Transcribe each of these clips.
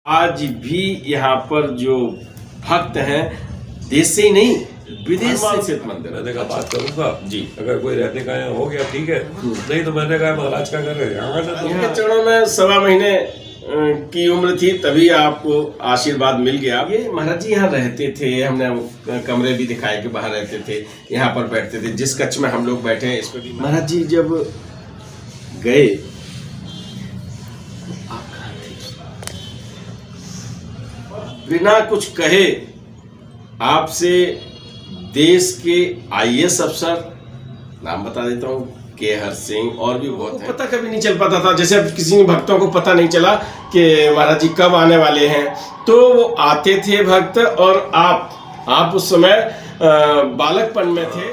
आज भी यहाँ पर जो भक्त हैं देश से ही नहीं विदेश से मंदिर मैंने कहा बात करूंगा जी। अगर कोई रहने का यहाँ हो गया ठीक है, नहीं तो मैंने कहा महाराज का घर है यहाँ इनके चरणों में 1.25 महीने की उम्र थी तभी आपको आशीर्वाद मिल गया। ये महाराज जी यहाँ रहते थे, हमने कमरे भी दिखाए कि बाहर रहते थे, यहाँ पर बैठते थे। जिस कक्ष में हम लोग बैठे हैं इस पर भी महाराज जी जब गए आप कहाँ थे? बिना कुछ कहे आपसे देश के IAS अफसर, नाम बता देता हूँ, केहर सिंह और भी बहुत पता कभी नहीं चल पाता था। जैसे अब किसी भक्तों को पता नहीं चला कि महाराज जी कब आने वाले हैं, तो वो आते थे भक्त और आप उस समय बालकपन में थे।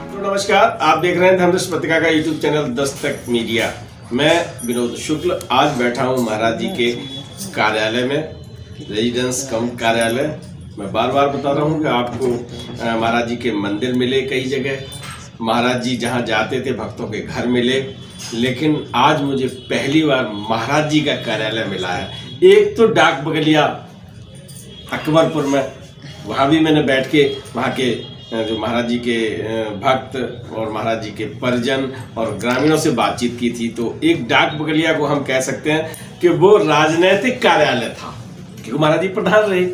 तो नमस्कार, आप देख रहे हैं धर्मदर्शन पत्रिका का YouTube चैनल दस्तक मीडिया। मैं विनोद शुक्ल आज बैठा हूँ महाराज जी के कार्यालय में, रेजिडेंस कम कार्यालय। मैं बार बार बता रहा हूँ कि आपको महाराज जी के मंदिर मिले, कई जगह महाराज जी जहाँ जाते थे भक्तों के घर मिले, लेकिन आज मुझे पहली बार महाराज जी का कार्यालय मिला है। एक तो डाक बगलिया अकबरपुर में, वहाँ भी मैंने बैठ के वहाँ के जो महाराज जी के भक्त और महाराज जी के परिजन और ग्रामीणों से बातचीत की थी। तो एक डाक बगलिया को हम कह सकते हैं कि वो राजनैतिक कार्यालय था, क्योंकि महाराज जी प्रधान रहे।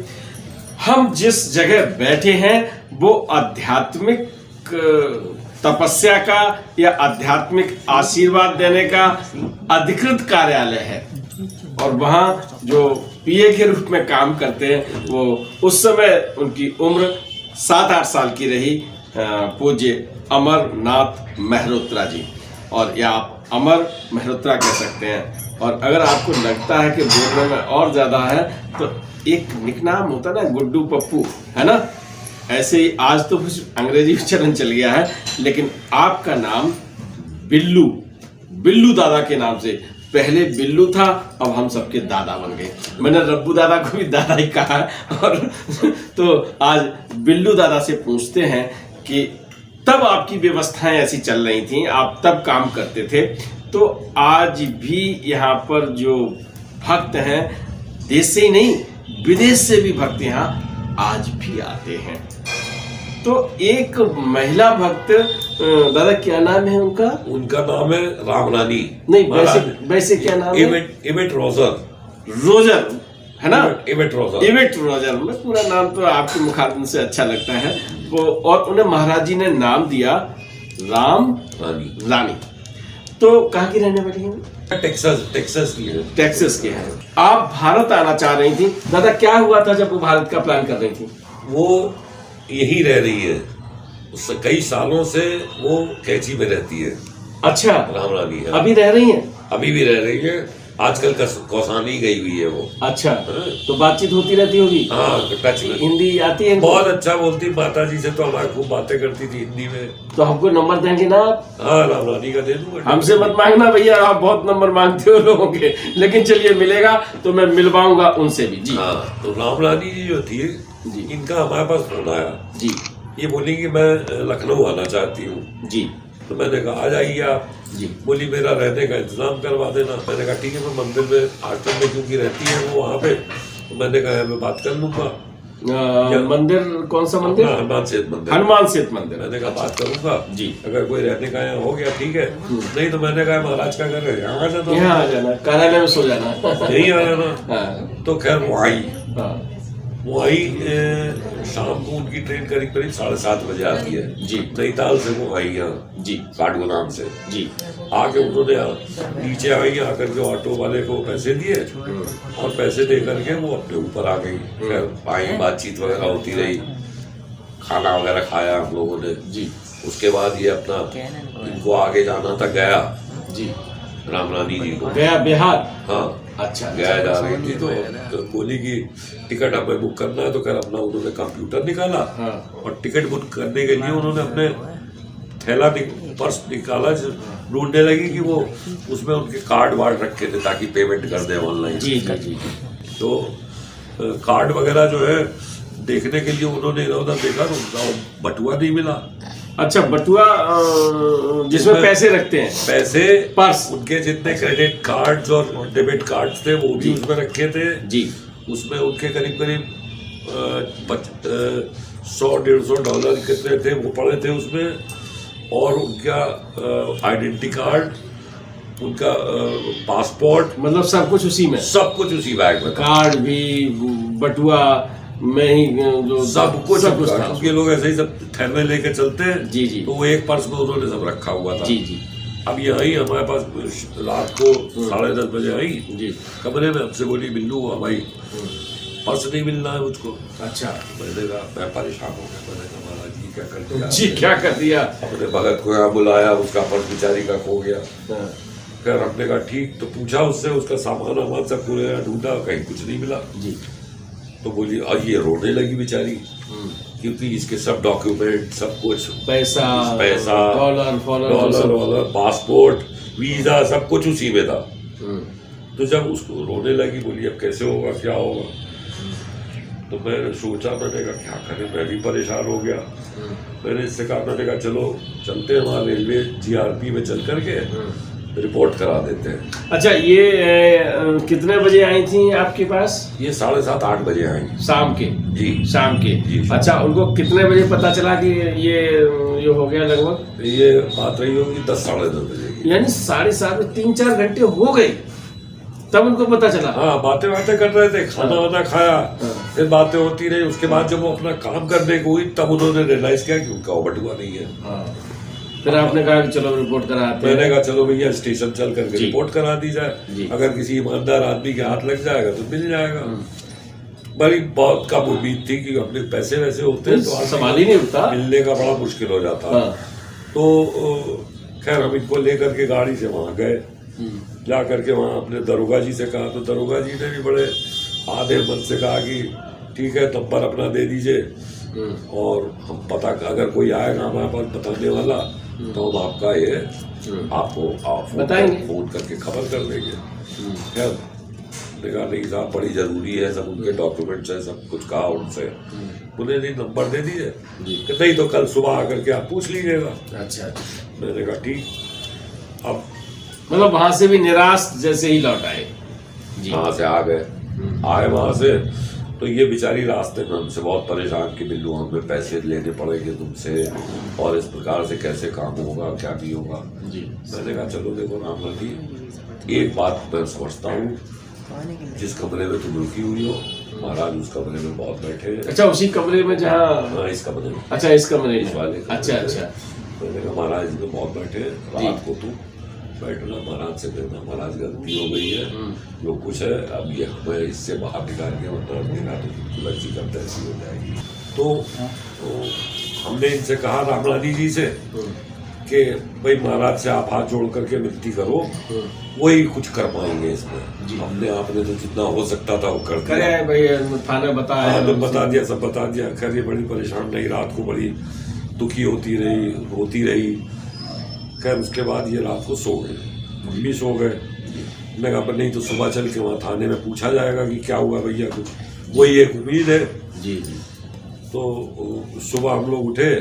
हम जिस जगह बैठे हैं वो आध्यात्मिक तपस्या का या आध्यात्मिक आशीर्वाद देने का अधिकृत कार्यालय है, और वहाँ जो PA के रूप में काम करते हैं वो उस समय उनकी उम्र 7-8 साल की रही, पूज्य अमरनाथ मेहरोत्रा जी, और या आप अमर मेहरोत्रा कह सकते हैं। और अगर आपको लगता है कि बोलने में और ज़्यादा है तो एक निकनाम होता है ना, गुड्डू पप्पू, है ना, ऐसे ही आज तो कुछ अंग्रेजी चलन चल गया है, लेकिन आपका नाम बिल्लू दादा के नाम से, पहले बिल्लू था अब हम सबके दादा बन गए। मैंने रब्बू दादा को भी दादा ही कहा है, और तो आज बिल्लू दादा से पूछते हैं कि तब आपकी व्यवस्थाएं ऐसी चल रही थी, आप तब काम करते थे, तो आज भी यहाँ पर जो भक्त हैं देश से ही नहीं विदेश से भी भक्त यहाँ आज भी आते हैं। तो एक महिला भक्त, दादा क्या नाम है उनका? उनका नाम है रामरानी। नहीं, वैसे क्या नाम है? इवेट रोजर है ना? इवेट रोजर। मैं पूरा नाम तो आपके मुखारबिन से अच्छा लगता है वो। और उन्हें महाराज जी ने नाम दिया राम रानी। तो कहाँ की रहने वाली हैं? टेक्सास की है। आप भारत आना चाह रही थी, दादा क्या हुआ था जब वो भारत का प्लान कर रही थी? वो यही रह रही है, उससे कई सालों से वो कैची में रहती है। अच्छा, रामरानी है। अभी रह रही है? अभी भी रह रही है, आजकल कौसानी गई हुई है वो। अच्छा, तो बातचीत होती रहती होगी? हाँ, टच में। हिंदी आती है? बहुत अच्छा बोलती, माता जी से तो हमारे खूब बातें करती थी हिंदी में। तो हमको नंबर देंगे ना आप? हाँ, रामरानी का दे दूंगा। हमसे मत मांगना भैया, आप बहुत नंबर मांगते हो लोगों के, लेकिन चलिए मिलेगा तो मैं मिलवाऊंगा उनसे भी जी। हाँ, तो रामरानी जी जो थी जी, इनका हमारे पास फोन आया जी। ये बोली कि मैं लखनऊ आना चाहती हूँ जी। तो मैंने कहा आ जाइए आप जी। बोली मेरा रहने का इंतजाम करवा देना। मैंने कहा ठीक है, मैं मंदिर में आश्रम में क्योंकि रहती है वो वहाँ पे, तो मैंने कहा मैं बात कर लूंगा। मंदिर कौन सा मंदिर? हनुमान सेत मंदिर। हनुमान सेत मंदिर। मैंने कहा बात करूंगा जी, अगर कोई रहने का यहाँ हो गया ठीक है, नहीं तो मैंने कहा महाराज का घर है यहाँ आ जाना, कार्यालय में सो जाना, यही आ जाना। तो खैर वो आई, वो आई शाम को उनकी ट्रेन करीब 7:30 बजे आती है जी। नैनीताल से वो आई यहाँ जी, काठगोदाम से जी। आके उन्होंने नीचे आई, आकर के ऑटो वाले को पैसे दिए और पैसे दे करके वो अपने ऊपर आ गई। खैर आई, बातचीत वगैरह होती रही, खाना वगैरह खाया हम लोगों ने जी। उसके बाद ये अपना इनको आगे जाना था गया जी, रामरानी जी को गया बिहार। हाँ, अच्छा, गया जा रही थी तो बोली कि टिकट हमें बुक करना है। तो खैर अपना उन्होंने कंप्यूटर निकाला और टिकट बुक करने के लिए उन्होंने अपने थैला पर्स निकाला, ढूंढने लगी कि वो उसमें उनके कार्ड वार्ड रखे थे ताकि पेमेंट कर दे ऑनलाइन। जी जी जी। तो कार्ड वगैरह जो है देखने के लिए उन्होंने इधर उधर देखा तो उनका बटुआ नहीं मिला। अच्छा, बटुआ जिसमें पैसे रखते हैं, पैसे, पर्स, उनके जितने क्रेडिट कार्ड्स और डेबिट कार्ड्स थे वो भी उसमें रखे थे जी। उसमें उनके करीब करीब $100-150 कितने थे वो पड़े थे उसमें, और उनका आइडेंटिटी कार्ड, उनका पासपोर्ट, मतलब सब कुछ उसी में, सब कुछ उसी बैग में था। कार्ड भी, बटुआ में ही जो सब कुछ था। क्योंकि लोग ऐसे ही सब थैले लेके चलते हैं जी जी। तो वो एक पर्स में उन्होंने सब रखा हुआ था। जी जी। अब ये आई हमारे पास रात को 10:30 बजे आई जी। कमरे में, हमसे बोली बिल्लू भाई पर्स नहीं मिल रहा है मुझको। अच्छा। मैंने कहा मैं परेशान हो गया, मैंने कहा महाराज जी क्या कर दिया जी, क्या कर दिया? अपने भगत को यहाँ बुलाया, उसका पर्स बेचारी का खो गया। हाँ। फिर हमने कहा ठीक, तो पूछा उससे, उसका सामान वामान सब पूरे ढूंढा, कहीं कुछ नहीं मिला। जी। तो बोली और ये रोने लगी बेचारी, क्योंकि इसके सब डॉक्यूमेंट, सब कुछ, पैसा, डॉलर, पासपोर्ट, वीजा, सब कुछ उसी में था। तो जब उसको रोने लगी, बोली अब कैसे होगा, क्या होगा? तो मैंने सोचा, मैंने कहा क्या करें, मैं भी परेशान हो गया। मैंने इससे कहा, मैंने कहा चलो चलते हैं वहाँ रेलवे GRP में चल करके रिपोर्ट करा देते हैं। अच्छा, ये कितने बजे आई थी आपके पास? ये 7:30-8 बजे आई शाम के। जी, शाम के जी। अच्छा, उनको कितने बजे पता चला कि ये हो गया लगभग? ये बात रही होगी 10-10:30 बजे की। यानी 7:30 में 3-4 घंटे हो गए तब उनको पता चला? हाँ, बातें कर रहे थे, खाना वाना खाया, फिर बातें होती रही। उसके बाद जब वो अपना काम करने को हुई तब उन्होंने रियलाइज किया कि उनका बटुआ नहीं है। हाँ। फिर आपने कहा कि चलो रिपोर्ट कराते हैं। मैंने कहा चलो भैया स्टेशन चल करके रिपोर्ट करा दी जाए, अगर किसी ईमानदार आदमी के हाथ लग जाएगा तो मिल जाएगा। बड़ी बहुत कम उम्मीद थी कि अपने पैसे वैसे होते तो सवाल ही नहीं उठता, मिलने का बड़ा मुश्किल हो जाता। तो खैर हम इनको लेकर के गाड़ी से वहां गए, जा करके वहां अपने दरोगा जी से कहा, तो दरोगा जी ने भी बड़े आधे मन से कहा कि ठीक है, नंबर अपना दे दीजिए और हम पता, अगर कोई आएगा हमारे पास बताने वाला तो हम आपका ये आपको बताएंगे, फोन करके खबर कर देंगे। खैर देखा नहीं साहब, बड़ी जरूरी है, सब उनके डॉक्यूमेंट्स है, सब कुछ कहा उनसे, उन्हें नहीं नंबर दे दिए कि नहीं तो कल सुबह आकर के आप पूछ लीजिएगा। अच्छा। मैंने कहा ठीक। अब मतलब वहां से भी निराश जैसे ही लौट आए? वहां से आ गए, आए वहां से तो ये बेचारी रास्ते में हमसे बहुत परेशान कि बिल्लू हमें पैसे लेने पड़ेंगे तुमसे और इस प्रकार से कैसे काम होगा, क्या नहीं होगा जी। मैंने कहा चलो देखो रामलाल जी, एक बात मैं समझता हूँ, जिस कमरे में तुम रुकी हुई हो महाराज उस कमरे में बहुत बैठे हैं। अच्छा, उसी कमरे में जहाँ? हाँ, इस कमरे में। अच्छा, इस कमरे इस वाले। अच्छा। मैंने कहा महाराज इसमें बहुत बैठे हैं, रात को तुम बैठना, महाराज से कहना महाराज गलती हो गई है, जो कुछ है अब ये हमें इससे बाहर निकाल के मतलब देना तो तुलसी करते ऐसी हो जाएगी। तो हमने इनसे कहा रामलाल जी से कि भाई महाराज से आप हाथ जोड़ करके विनती करो, वही कुछ कर पाएंगे इसमें। हमने आपने तो जितना हो सकता था वो कर दिया भाई, थाने बताया, तो बता दिया, सब बता दिया। खैर ये बड़ी परेशान रही, रात को बड़ी दुखी होती रही। खैर उसके बाद ये रात को सो गए, हम भी सो गए। मैं कहा नहीं तो सुबह चल के वहाँ थाने में पूछा जाएगा कि क्या हुआ भैया, कुछ वही एक उम्मीद है जी। तो सुबह हम लोग उठे,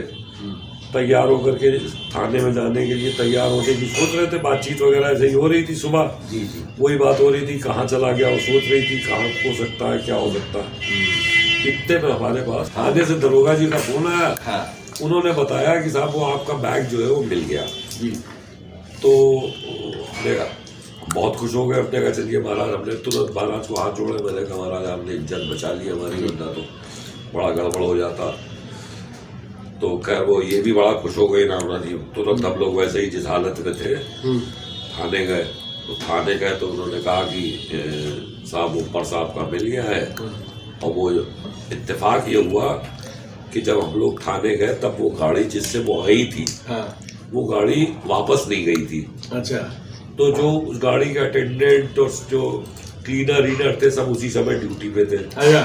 तैयार होकर के थाने में जाने के लिए तैयार होने की सोच रहे थे, बातचीत वगैरह ऐसे ही हो रही थी सुबह जी। वही बात हो रही थी, कहाँ चला गया वो सोच रही थी, कहाँ हो सकता है, क्या हो सकता है। इतने में हमारे पास थाने से दरोगा जी का फोन आया। उन्होंने बताया कि साहब वो आपका बैग जो है वो मिल गया जी। तो देखा बहुत खुश हो गए, अपने कहा चलिए महाराज, हमने तुरंत महाराज को हाथ जोड़े। मैंने कहा महाराज आपने इज्जत बचा ली हमारी, वरना तो बड़ा गड़बड़ हो जाता। तो खैर वो ये भी बड़ा खुश हो गए रामलाल जी। तुरंत हम लोग वैसे ही जिस हालत में थे थाने गए। तो थाने गए तो उन्होंने कहा कि साहब ऊपर साहब का मिल गया है। और वो इत्तेफाक ये हुआ कि जब हम लोग थाने गए तब वो गाड़ी जिससे वो आई थी वो गाड़ी वापस नहीं गई थी। अच्छा। तो जो उस गाड़ी के अटेंडेंट और जो क्लीनर थे सब उसी समय ड्यूटी पे थे। अच्छा।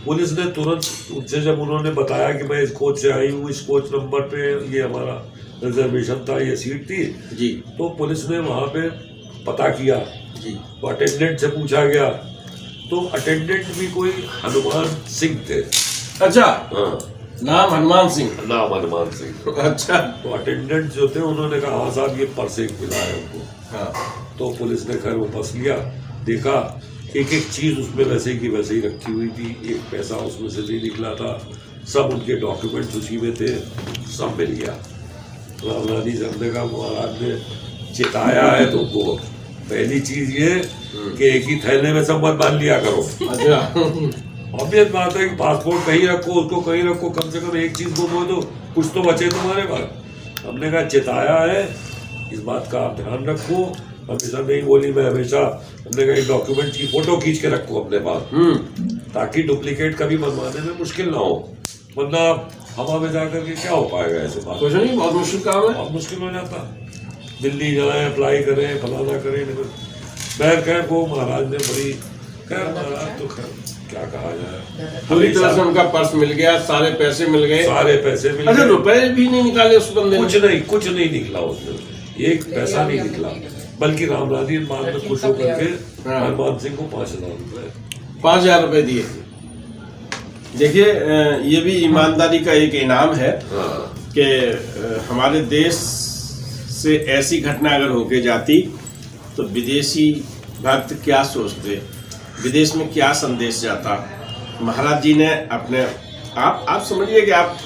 पुलिस ने तुरंत उनसे जब उन्होंने बताया कि मैं इस कोच से आई हूँ, इस कोच नंबर पे ये हमारा रिजर्वेशन था, ये सीट थी जी, तो पुलिस ने वहाँ पे पता किया जी। तो अटेंडेंट से पूछा गया तो अटेंडेंट भी कोई हनुमान सिंह थे। अच्छा, हाँ, नाम हनुमान सिंह। नाम हनुमान सिंह। अच्छा, तो अटेंडेंट जो थे उन्होंने कहा हाँ साहब ये पर्स एक मिला है हमको। हाँ, तो पुलिस ने खैर वो पर्स लिया, देखा एक एक चीज उसमें वैसे की वैसे ही रखी हुई थी, एक पैसा उसमें से नहीं निकला था, सब उनके डॉक्यूमेंट्स उसी में थे, सब मिल गया। रामलानी साहब ने कहा महाराज ने चिताया है तुमको, पहली चीज ये कि एक ही थैले में सब मत बांध लिया करो। अच्छा, ऑब्वियस बात है कि पासपोर्ट कहीं रखो, उसको कहीं रखो, कम से कम एक चीज गुम हो तो कुछ तो बचे तुम्हारे पास। हमने कहा चिताया है, इस बात का आप ध्यान रखो। हमेशा नहीं बोली, मैं हमेशा हमने कहा डॉक्यूमेंट की फोटो खींच के रखो अपने पास, ताकि डुप्लीकेट कभी बनवाने में मुश्किल ना हो, वरना हवा में जाकर के क्या हो पाएगा ऐसे बात। कुछ नहीं, बहुत मुश्किल काम है, बहुत मुश्किल हो जाता। दिल्ली जाए, अप्लाई करें, फलाना करें, खैर खैर वो महाराज ने बड़ी, खैर महाराज तो खैर क्या कहा जाए, पूरी तरह से उनका पर्स मिल गया, सारे पैसे मिल गए, सारे पैसे मिल अच्छा, गए। रुपए भी नहीं निकाले उस बंदे ने? कुछ नहीं निकला उसमें, एक पैसा नहीं निकला, बल्कि रामलानी बाद में खुश होकर के हनुमान सिंह को 5,000 रुपए 5,000 रुपए दिए। देखिए, ये भी ईमानदारी का एक इनाम है कि हमारे देश से ऐसी घटना अगर होके जाती तो विदेशी भक्त क्या सोचते, विदेश में क्या संदेश जाता। महाराज जी ने अपने आप समझिए कि आप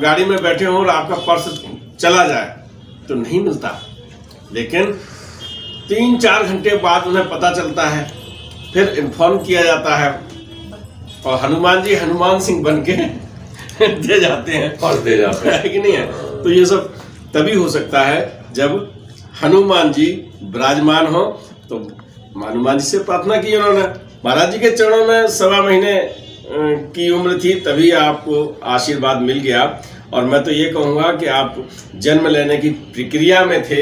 गाड़ी में बैठे हो और आपका पर्स चला जाए तो नहीं मिलता, लेकिन 3-4 घंटे बाद उन्हें पता चलता है, फिर इन्फॉर्म किया जाता है और हनुमान जी हनुमान सिंह बन के दे जाते हैं, पर्स दे जाते हैं, है कि नहीं है। तो ये सब तभी हो सकता है जब हनुमान जी विराजमान हो। तो हनुमान जी से प्रार्थना की उन्होंने, महाराज जी के चरणों में 1.25 महीने की उम्र थी, तभी आपको आशीर्वाद मिल गया। और मैं तो ये कहूँगा कि आप जन्म लेने की प्रक्रिया में थे,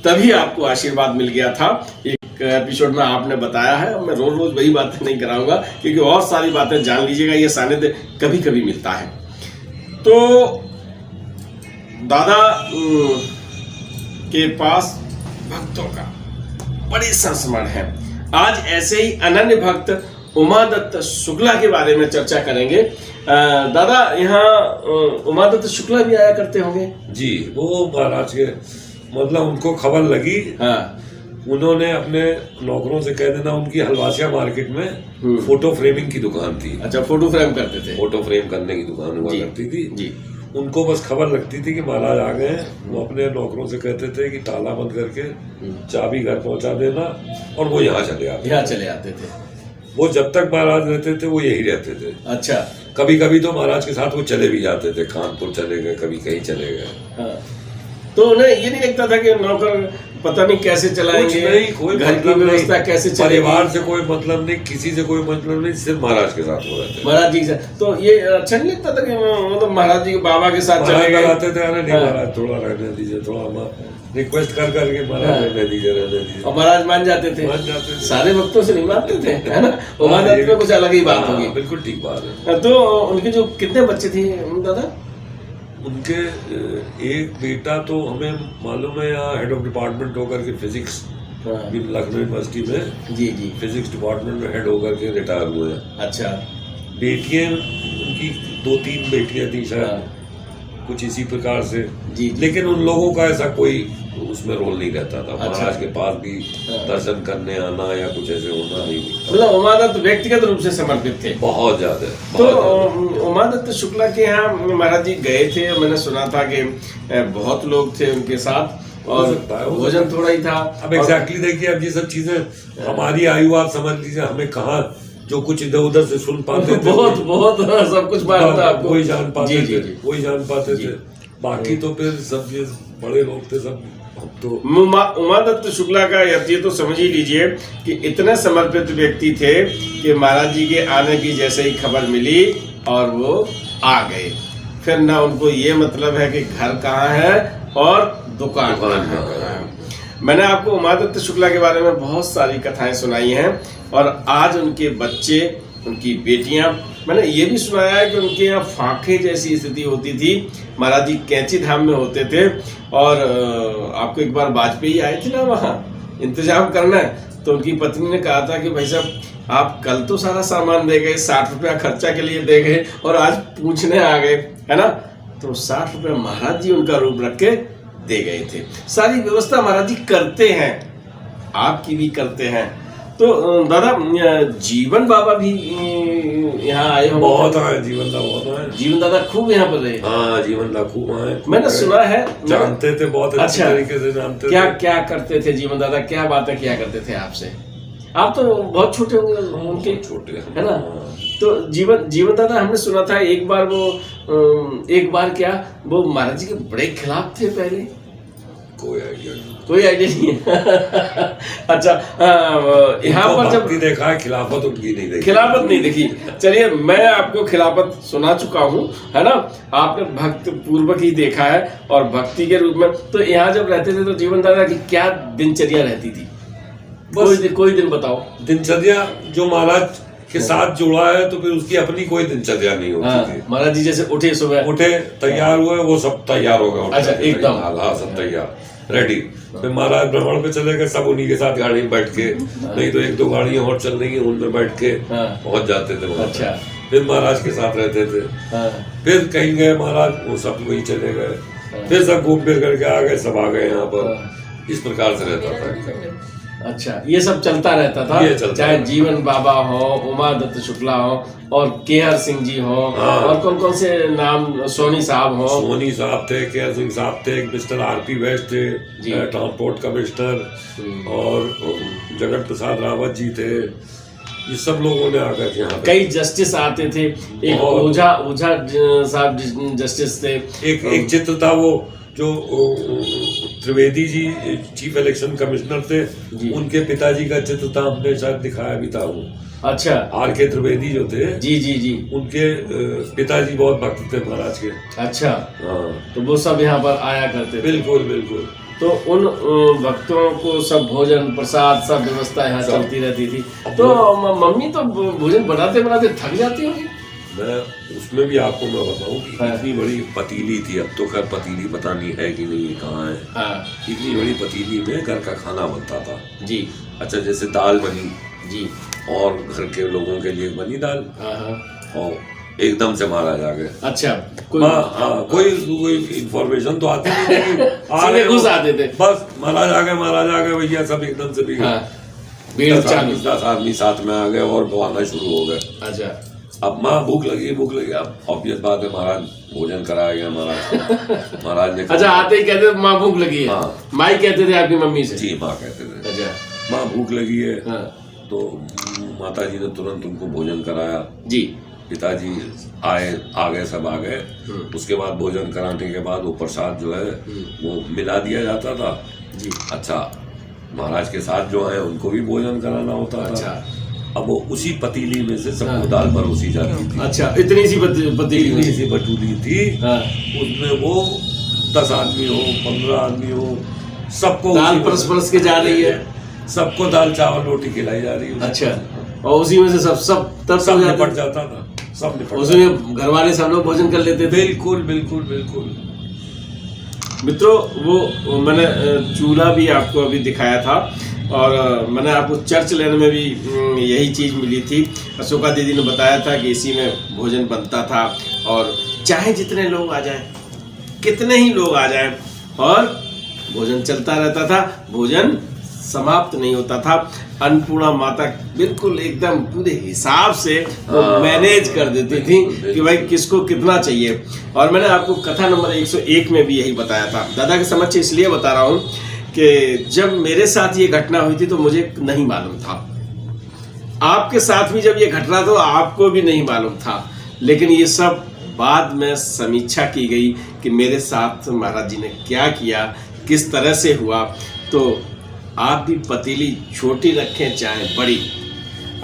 तभी आपको आशीर्वाद मिल गया था। एक एपिसोड में आपने बताया है, मैं रोज रोज वही बातें नहीं कराऊंगा क्योंकि और सारी बातें जान लीजिएगा, ये सानिध्य कभी कभी मिलता है। तो दादा के पास भक्तों का बड़ी संस्मरण है। आज ऐसे ही अनन्य भक्त उमादत्त शुक्ला के बारे में चर्चा करेंगे। दादा, यहाँ उमादत्त शुक्ला भी आया करते होंगे? जी, वो महाराज के मतलब उनको खबर लगी, हाँ, उन्होंने अपने नौकरों से कह देना, उनकी हलवासिया मार्केट में फोटो फ्रेमिंग की दुकान थी। अच्छा, फोटो फ्रेम करते थे? फोटो फ्रेम करने की दुकान हुआ करती थी जी। उनको बस खबर लगती थी कि महाराज आ गए हैं, वो अपने नौकरों से कहते थे कि ताला बंद करके चाबी घर पहुंचा देना, और वो यहाँ चले आते थे। वो जब तक महाराज रहते थे वो यही रहते थे। अच्छा, कभी कभी तो महाराज के साथ वो चले भी जाते थे, कानपुर चले गए, कभी कहीं चले गए। हाँ। तो उन्हें ये नहीं लगता था कि नौकर पता नहीं कैसे चलाएंगे, कोई घर की व्यवस्था कैसे चलेगी, परिवार से कोई मतलब नहीं, किसी से कोई मतलब नहीं, सिर्फ महाराज के साथ हो रहे थे, महाराज जी के साथ। तो ये अच्छा नहीं लगता था कि मतलब महाराज जी के बाबा के साथ चले गए? आते थे, अरे नहीं महाराज थोड़ा रहने दीजिए, थोड़ा रिक्वेस्ट कर करके महाराज रहने दीजिए, और महाराज मान जाते थे। सारे भक्तों से नहीं मानते थे, है ना? उमादत्त में कुछ अलग ही बात होगी। बिल्कुल ठीक बात है। तो उनके जो कितने बच्चे थे दादा? उनके एक बेटा तो हमें मालूम है, यहाँ हेड ऑफ डिपार्टमेंट होकर के फिजिक्स लखनऊ यूनिवर्सिटी में जी फिजिक्स डिपार्टमेंट में हेड होकर के रिटायर हुए हैं। अच्छा, बेटियां उनकी 2-3 बेटियां थी शायद, कुछ इसी प्रकार से जी। लेकिन उन लोगों का ऐसा कोई उसमें रोल नहीं रहता था। महाराज के पास भी दर्शन करने आना या कुछ ऐसे होना नहीं, मतलब उमादत्त व्यक्तिगत रूप से समर्पित थे बहुत ज्यादा। तो उमादत्त शुक्ला के यहाँ महाराज जी गए थे, मैंने सुना था कि बहुत लोग थे उनके साथ और भोजन थोड़ा ही था। अब एग्जैक्टली देखिए, अब ये सब चीजें हमारी आयु आप समझ लीजिए, हमें कहाँ जो कुछ इधर उधर से सुन पाते थे, बहुत सब कुछ वही जान पाते थे, बाकी तो फिर सब ये बड़े लोग थे सब। तो उमादत्त शुक्ला का ये तो समझ ही लीजिए कि इतने समर्पित व्यक्ति थे कि महाराज जी के आने की जैसे ही खबर मिली और वो आ गए, फिर ना उनको ये मतलब है कि घर कहाँ है और दुकान कहाँ है। मैंने आपको उमादत्त शुक्ला के बारे में बहुत सारी कथाएं सुनाई हैं और आज उनके बच्चे, उनकी बेटियां, मैंने ये भी सुनाया है कि उनके यहाँ फांके जैसी स्थिति होती थी। महाराज जी कैंची धाम में होते थे और आपको एक बार वाजपेयी आए थे ना वहाँ इंतजाम करना है, तो उनकी पत्नी ने कहा था कि भाई साहब आप कल तो सारा सामान दे गए, 60 रुपया खर्चा के लिए दे गए और आज पूछने आ गए, है ना। तो 60 रुपया महाराज जी उनका रूप रख के दे गए थे। सारी व्यवस्था महाराज जी करते हैं, आपकी भी करते हैं। तो दादा जीवन बाबा भी यहाँ आए हो? बहुत आए, जीवन दादा बहुत आए। जीवन दादा खूब यहाँ पर रहे? हाँ, जीवन दादा खूब आए। मैंने सुना है, जानते थे, बहुत अच्छी अच्छा, तरीके से जानते क्या थे। क्या करते थे जीवन दादा, क्या बातें किया करते थे आपसे? आप तो बहुत छोटे होंगे उनके, छोटे है ना। तो जीवन दादा हमने सुना था एक बार क्या वो महाराज जी के बड़े खिलाफ थे पहले? कोई आइडिया नहीं, कोई आइडिया नहीं है। अच्छा, यहाँ पर जब देखा है, खिलाफत उनकी नहीं देखी। खिलाफत नहीं देखी। चलिए, मैं आपको खिलाफत सुना चुका हूँ, है ना। आपने भक्त पूर्वक ही देखा है और भक्ति के रूप में। तो यहाँ जब रहते थे तो जीवन दादा की क्या दिनचर्या रहती थी? कोई दिन बताओ। दिनचर्या जो महाराज के साथ जुड़ा है तो फिर उसकी अपनी कोई दिनचर्या नहीं होती थी। महाराज जी जैसे उठे, सुबह उठे, तैयार हुए, वो सब तैयार हो गए। अच्छा, एकदम। हाँ, सब तैयार, रेडी। फिर महाराज भ्रमण पे चले गए, सब उन्हीं के साथ गाड़ी में बैठ के, नहीं तो 1-2 गाड़ियां और चल रही हैं, उनमें बैठ के पहुंच जाते थे वहां। अच्छा, फिर महाराज के साथ रहते थे। फिर कहीं गए महाराज, वो सब वही चले गए। फिर सब घूम फिर करके आ गए, सब आ गए यहाँ पर। इस प्रकार से रहता था। अच्छा, ये सब चलता रहता था, चाहे जीवन बाबा हो, उमा दत्त शुक्ला हो और केआर सिंह जी हो, और कौन कौन से नाम, सोनी साहब हो। सोनी साहब थे, केआर सिंह साहब थे, मिस्टर आरपी वैस्ट थे, ट्रांसपोर्ट कमिश्नर, और जगत प्रसाद रावत जी थे। ये सब लोगों ने आकर यहाँ कई जस्टिस आते थे। एक ओझा साहब जस्टिस थे। एक चित्र था वो जो Trivedi ji chief election commissioner थे, उनके पिताजी का चित्र था, हमने शायद दिखाया भी था वो। अच्छा, आर.के. त्रिवेदी जो थे, जी, उनके पिताजी बहुत भक्त थे महाराज के। अच्छा, हाँ, तो वो सब यहाँ पर आया करते थे। बिल्कुल। तो उन भक्तों को सब भोजन प्रसाद सब व्यवस्था यहाँ चलती रहती थी। तो मम्मी तो भोजन बनाते थक जाती होगी? मैं उसमें भी आपको मैं बताऊं कि इतनी बड़ी पतीली थी, अब तो खैर पतीली पता नहीं है कि नहीं, कहाँ है। इतनी बड़ी पतीली में घर का खाना बनता था जी। अच्छा, जैसे दाल बनी जी, और घर के लोगों के लिए बनी दाल, और एकदम से महाराज आ गए। अच्छा, कोई इंफॉर्मेशन तो आती नहीं, घुस आते थे, बस महाराज आ गए भैया, सब एकदम से भी 10 आदमी साथ में आ गए और बवाना शुरू हो गए। अच्छा, अब माँ भूख लगी, अब ऑब्वियस बात है, महाराज भोजन कराया गया महाराज ने। अच्छा, आते ही कहते माँ भूख लगी है? हाँ। माई कहते थे आपकी मम्मी से? जी, माँ कहते थे। अच्छा, माँ भूख लगी है। तो माता जी ने तुरंत उनको भोजन कराया जी। पिताजी आ गए, सब आ गए। उसके बाद भोजन कराने के बाद वो प्रसाद जो है वो मिला दिया जाता था जी। अच्छा, महाराज के साथ जो है उनको भी भोजन कराना होता था। अब वो उसी पतीली में से सबको दाल परोसी जाती थी। अच्छा, इतनी सी बटूली थी, उसमें वो 10 आदमी हो, 15 आदमी हो, सबको दाल परस के जा रही है, सबको दाल चावल रोटी खिलाई जा रही है। अच्छा, और उसी में से सब निपट जाता था, सब निपट, उसमें घर वाले सब लोग भोजन कर लेते थे। बिल्कुल। मित्रों, वो मैंने चूल्हा भी आपको अभी दिखाया था, और मैंने आपको चर्च लेने में भी यही चीज़ मिली थी। अशोका दीदी ने बताया था कि इसी में भोजन बनता था, और चाहे जितने लोग आ जाएं, कितने ही लोग आ जाएं, और भोजन चलता रहता था, भोजन समाप्त नहीं होता था। अन्नपूर्णा माता बिल्कुल एकदम पूरे हिसाब से मैनेज कर देती थी कि भाई किसको कितना चाहिए। और मैंने आपको कथा नंबर 101 में भी यही बताया था। दादा के समक्ष इसलिए बता रहा हूँ कि जब मेरे साथ ये घटना हुई थी तो मुझे नहीं मालूम था, आपके साथ भी जब ये घटना तो आपको भी नहीं मालूम था, लेकिन ये सब बाद में समीक्षा की गई कि मेरे साथ महाराज जी ने क्या किया, किस तरह से हुआ। तो आप भी पतीली छोटी रखें चाहे बड़ी,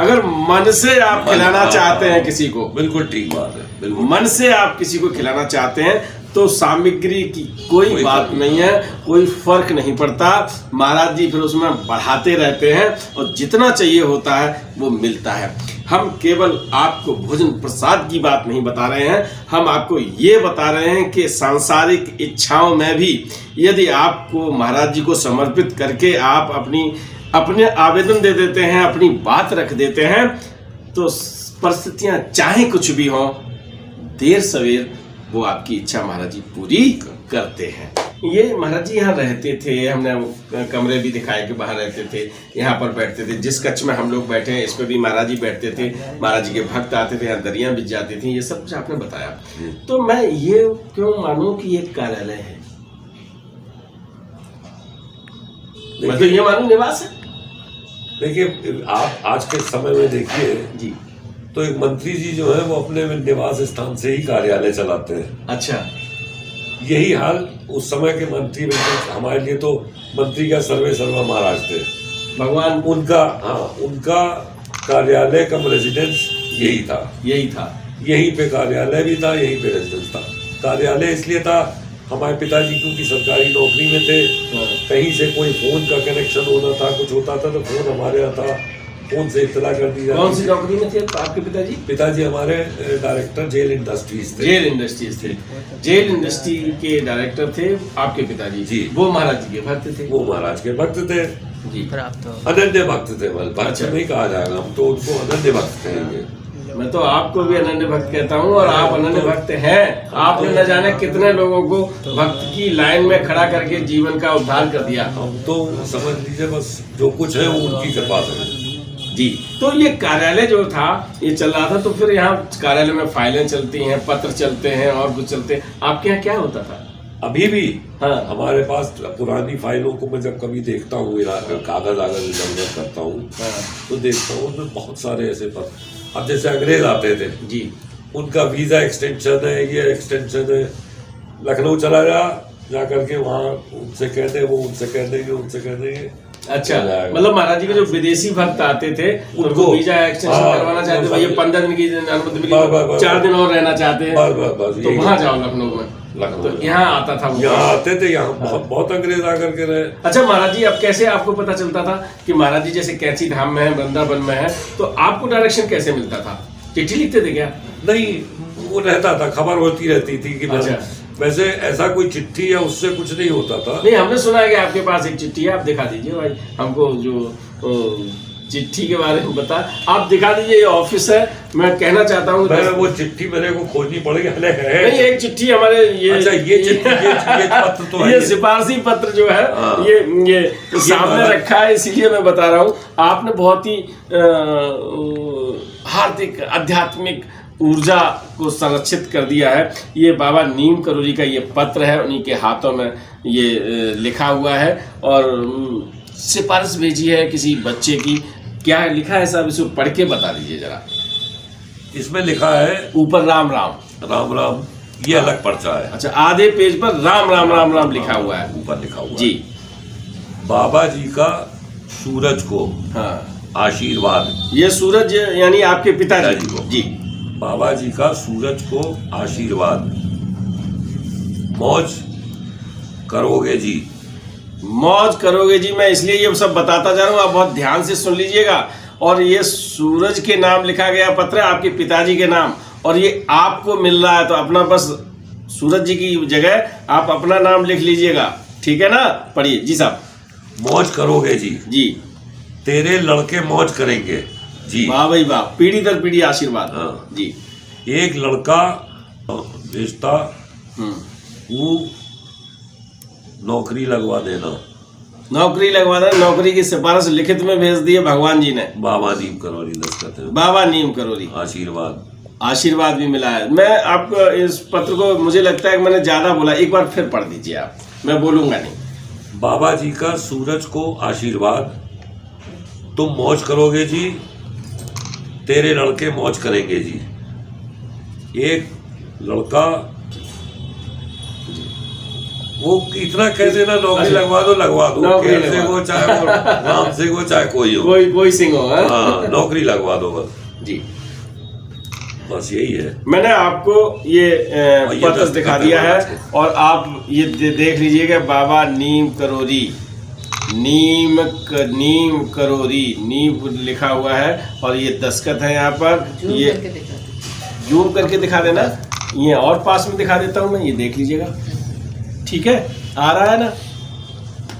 अगर मन से आप खिलाना चाहते हैं किसी को, बिल्कुल ठीक बात है, बिल्कुल मन से आप किसी को खिलाना चाहते हैं तो सामग्री की कोई बात नहीं है, कोई फर्क नहीं पड़ता। महाराज जी फिर उसमें बढ़ाते रहते हैं और जितना चाहिए होता है वो मिलता है। हम केवल आपको भोजन प्रसाद की बात नहीं बता रहे हैं, हम आपको ये बता रहे हैं कि सांसारिक इच्छाओं में भी यदि आपको महाराज जी को समर्पित करके आप अपनी अपने आवेदन दे देते हैं, अपनी बात रख देते हैं, तो परिस्थितियां चाहे कुछ भी हो, देर सवेर वो आपकी इच्छा महाराज जी पूरी करते हैं। ये महाराज जी यहाँ रहते थे, हमने कमरे भी दिखाए कि बाहर रहते थे, यहाँ पर बैठते थे। जिस कक्ष में हम लोग बैठे हैं इस पे भी महाराज जी बैठते थे, महाराज जी के भक्त आते थे, यहाँ दरियाँ बिछ जाती थी, ये सब कुछ आपने बताया। तो मैं ये क्यों मानूं कि ये कार्यालय है, मैं तो ये मानूं निवास है। देखिए, आप आज के समय में देखिए जी, तो एक मंत्री जी जो है वो अपने निवास स्थान से ही कार्यालय चलाते हैं। अच्छा, यही हाल उस समय के मंत्री, हमारे लिए तो मंत्री का सर्वे सर्वा महाराज थे, भगवान उनका, हाँ, उनका कार्यालय कम रेजिडेंस यही था। यहीं पे कार्यालय भी था, यहीं पे रेजिडेंस था। कार्यालय इसलिए था, हमारे पिताजी क्योंकि सरकारी नौकरी में थे, कहीं से कोई फोन का कनेक्शन होना था, कुछ होता था तो फोन हमारे यहाँ था, फोन से इत्तला कर दी जाती। कौन सी नौकरी में थे आपके पिताजी? पिताजी हमारे डायरेक्टर जेल इंडस्ट्रीज थे। जेल इंडस्ट्री के डायरेक्टर थे आपके पिताजी जी। वो महाराज जी के भक्त थे। वो महाराज के भक्त थे जी, अनन्य भक्त थे। भक्त नहीं कहा जाएगा, हम तो उनको अनन्य भक्त कहेंगे। मैं तो आपको भी अनन्य भक्त कहता हूँ, और आप अनन्य भक्त हैं। आपने न जाने कितने लोगों को भक्त की लाइन में खड़ा करके जीवन का उद्धार कर दिया। हम तो समझ लीजिए बस जो कुछ है वो उनकी कृपा से जी। तो ये कार्यालय जो था ये चल रहा था, तो फिर यहाँ कार्यालय में फाइलें चलती हैं, पत्र चलते हैं और कुछ चलते हैं। आपके यहाँ क्या होता था? अभी भी हाँ, हमारे पास पुरानी फाइलों को मैं जब कभी देखता हूँ, कागज आगज इधर करता हूँ, तो देखता हूँ उसमें बहुत सारे ऐसे पत्र। अब जैसे अंग्रेज आते थे जी, उनका वीजा एक्सटेंशन है, ये एक्सटेंशन है, लखनऊ चला जा करके वहाँ उनसे कहते, वो उनसे कह देंगे। अच्छा, मतलब महाराज जी के जो विदेशी भक्त आते थे उनको वीजा एक्सटेंशन करवाना चाहते थे, ये 15 दिन की अनुमति मिली, 4 दिन और रहना चाहते हैं, तो वहाँ जाओ लखनऊ में। तो यहाँ आता था, यहाँ आते थे, यहाँ बहुत अंग्रेज आकर के रहे। अच्छा महाराज जी, अब कैसे आपको पता चलता था कि महाराज जी जैसे कैंची धाम में है, वृंदावन में है, तो आपको डायरेक्शन कैसे मिलता था? चिट्ठी लिखते थे क्या? नहीं, वो रहता था, खबर होती रहती थी कि वैसे ऐसा कोई चिट्ठी या उससे कुछ नहीं होता था। नहीं, हमने सुना है कि आपके पास एक चिट्ठी है, आप दिखा दीजिए भाई हमको, जो चिट्ठी के बारे में बता, आप दिखा दीजिए। ये ऑफिस है, मैं कहना चाहता हूँ वो चिट्ठी मेरे को खोजनी पड़ेगी। नहीं, एक चिट्ठी हमारे ये, अच्छा, ये चिट्ठी, ये पत्र तो ये सिफारसी पत्र जो है ये सामने रखा है, इसीलिए मैं बता रहा हूँ। आपने बहुत ही हार्दिक आध्यात्मिक ऊर्जा को संरक्षित कर दिया है। ये बाबा नीम करोली का ये पत्र है, उन्हीं के हाथों में ये लिखा हुआ है, और सिफारिश भेजी है किसी बच्चे की। क्या लिखा है साहब, इसे पढ़ के बता दीजिए जरा। इसमें लिखा है ऊपर राम राम राम राम, ये अलग पर्चा है। अच्छा, आधे पेज पर राम राम राम राम लिखा हुआ है, ऊपर लिखा हुआ जी। बाबा जी का सूरज को आशीर्वाद। ये सूरज यानी आपके पिताजी को जी। बाबा जी का सूरज को आशीर्वाद, मौज करोगे जी। मौज करोगे जी, मैं इसलिए ये सब बताता जा रहा हूँ, आप बहुत ध्यान से सुन लीजिएगा। और ये सूरज के नाम लिखा गया पत्र है, आपके पिताजी के नाम, और ये आपको मिल रहा है, तो अपना बस सूरज जी की जगह आप अपना नाम लिख लीजिएगा, ठीक है ना? पढ़िए जी साहब। मौज करोगे जी जी, तेरे लड़के मौज करेंगे जी। वाह भाई वाह, पीढ़ी दर पीढ़ी आशीर्वाद। हाँ जी। एक लड़का भेजता वो नौकरी लगवा देना। नौकरी लगवा देना, नौकरी की सिफारिश लिखित में भेज दी है भगवान जी ने। बाबा नीम करोली दस्तखत है। बाबा नीम करोली, आशीर्वाद भी मिला है। मैं आपको इस पत्र को, मुझे लगता है कि मैंने ज्यादा बोला, एक बार फिर पढ़ दीजिए आप, मैं बोलूंगा नहीं। बाबा जी का सूरज को आशीर्वाद, तुम मौज करोगे जी, तेरे लड़के मौज करेंगे जी। एक लड़का, वो इतना कह देना, नौकरी लगवा दो से वो, चाहे वो राम सिंह हो चाहे कोई हो, कोई सिंह हो, हाँ, नौकरी लगवा दो बस जी। बस यही है। मैंने आपको ये पत्र दिखा दिया है, और आप ये देख लीजिएगा, बाबा नीम करोली, नीम करोली, नीम लिखा हुआ है, और ये दस्तखत है यहाँ पर। ये जूम करके दिखा देना, ये और पास में दिखा देता हूँ मैं, ये देख लीजिएगा, ठीक है? आ रहा है ना?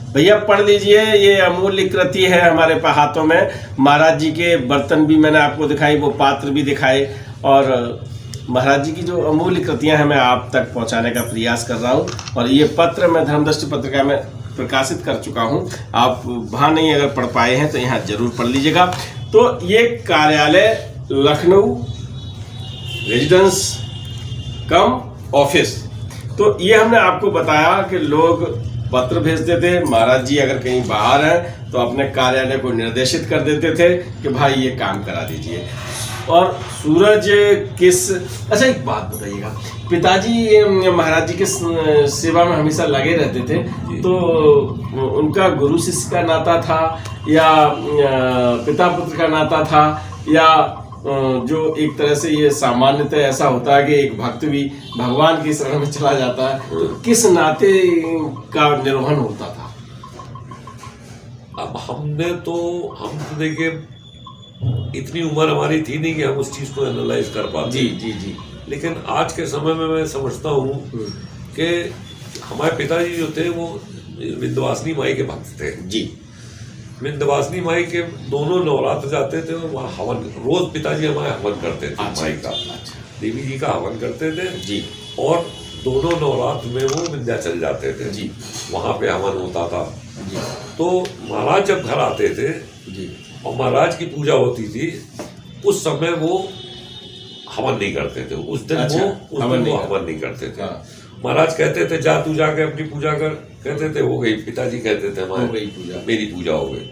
भैया पढ़ लीजिए, ये अमूल्य कृति है हमारे हाथों में। महाराज जी के बर्तन भी मैंने आपको दिखाई, वो पात्र भी दिखाए, और महाराज जी की जो अमूल्य कृतियां हैं मैं आप तक पहुंचाने का प्रयास कर रहा हूं। और ये पत्र मैं धर्मदृष्टि पत्रिका में प्रकाशित कर चुका हूं। आप वहाँ नहीं अगर पढ़ पाए हैं तो यहाँ जरूर पढ़ लीजिएगा। तो ये कार्यालय लखनऊ रेजिडेंस कम ऑफिस, तो ये हमने आपको बताया कि लोग पत्र भेजते थे। महाराज जी अगर कहीं बाहर हैं तो अपने कार्यालय को निर्देशित कर देते थे कि भाई ये काम करा दीजिए। और सूरज किस, अच्छा एक बात बताइएगा, पिताजी महाराज जी के सेवा में हमेशा लगे रहते थे, तो उनका गुरु शिष्य का नाता था या पिता पुत्र का नाता था, या जो एक तरह से ये सामान्यतः ऐसा होता है कि एक भक्त भी भगवान की शरण में चला जाता है, तो किस नाते का निर्वहन होता था? अब हम देखिए इतनी उम्र हमारी थी नहीं कि हम उस चीज को एनालाइज कर पाते। जी जी जी। लेकिन आज के समय में मैं समझता हूँ कि हमारे पिताजी जो थे वो विंध्यवासिनी माई के भक्त थे जी। विंध्यवासिनी माई के दोनों नवरात्र जाते थे और वहाँ हवन, रोज पिताजी हमारे हवन करते थे। माई का, देवी जी का हवन करते थे जी। और दोनों नवरात्र में वो विंध्याचल जाते थे जी, वहाँ पे हवन होता था जी। तो महाराज जब घर आते थे जी और महाराज की पूजा होती थी, उस समय वो हवन नहीं करते थे। उस दिन वो हवन नहीं करते थे। महाराज कहते थे जा तू जाके अपनी पूजा कर, कहते थे हो गई। पिताजी कहते थे हमारी पूजा, मेरी पूजा हो गई,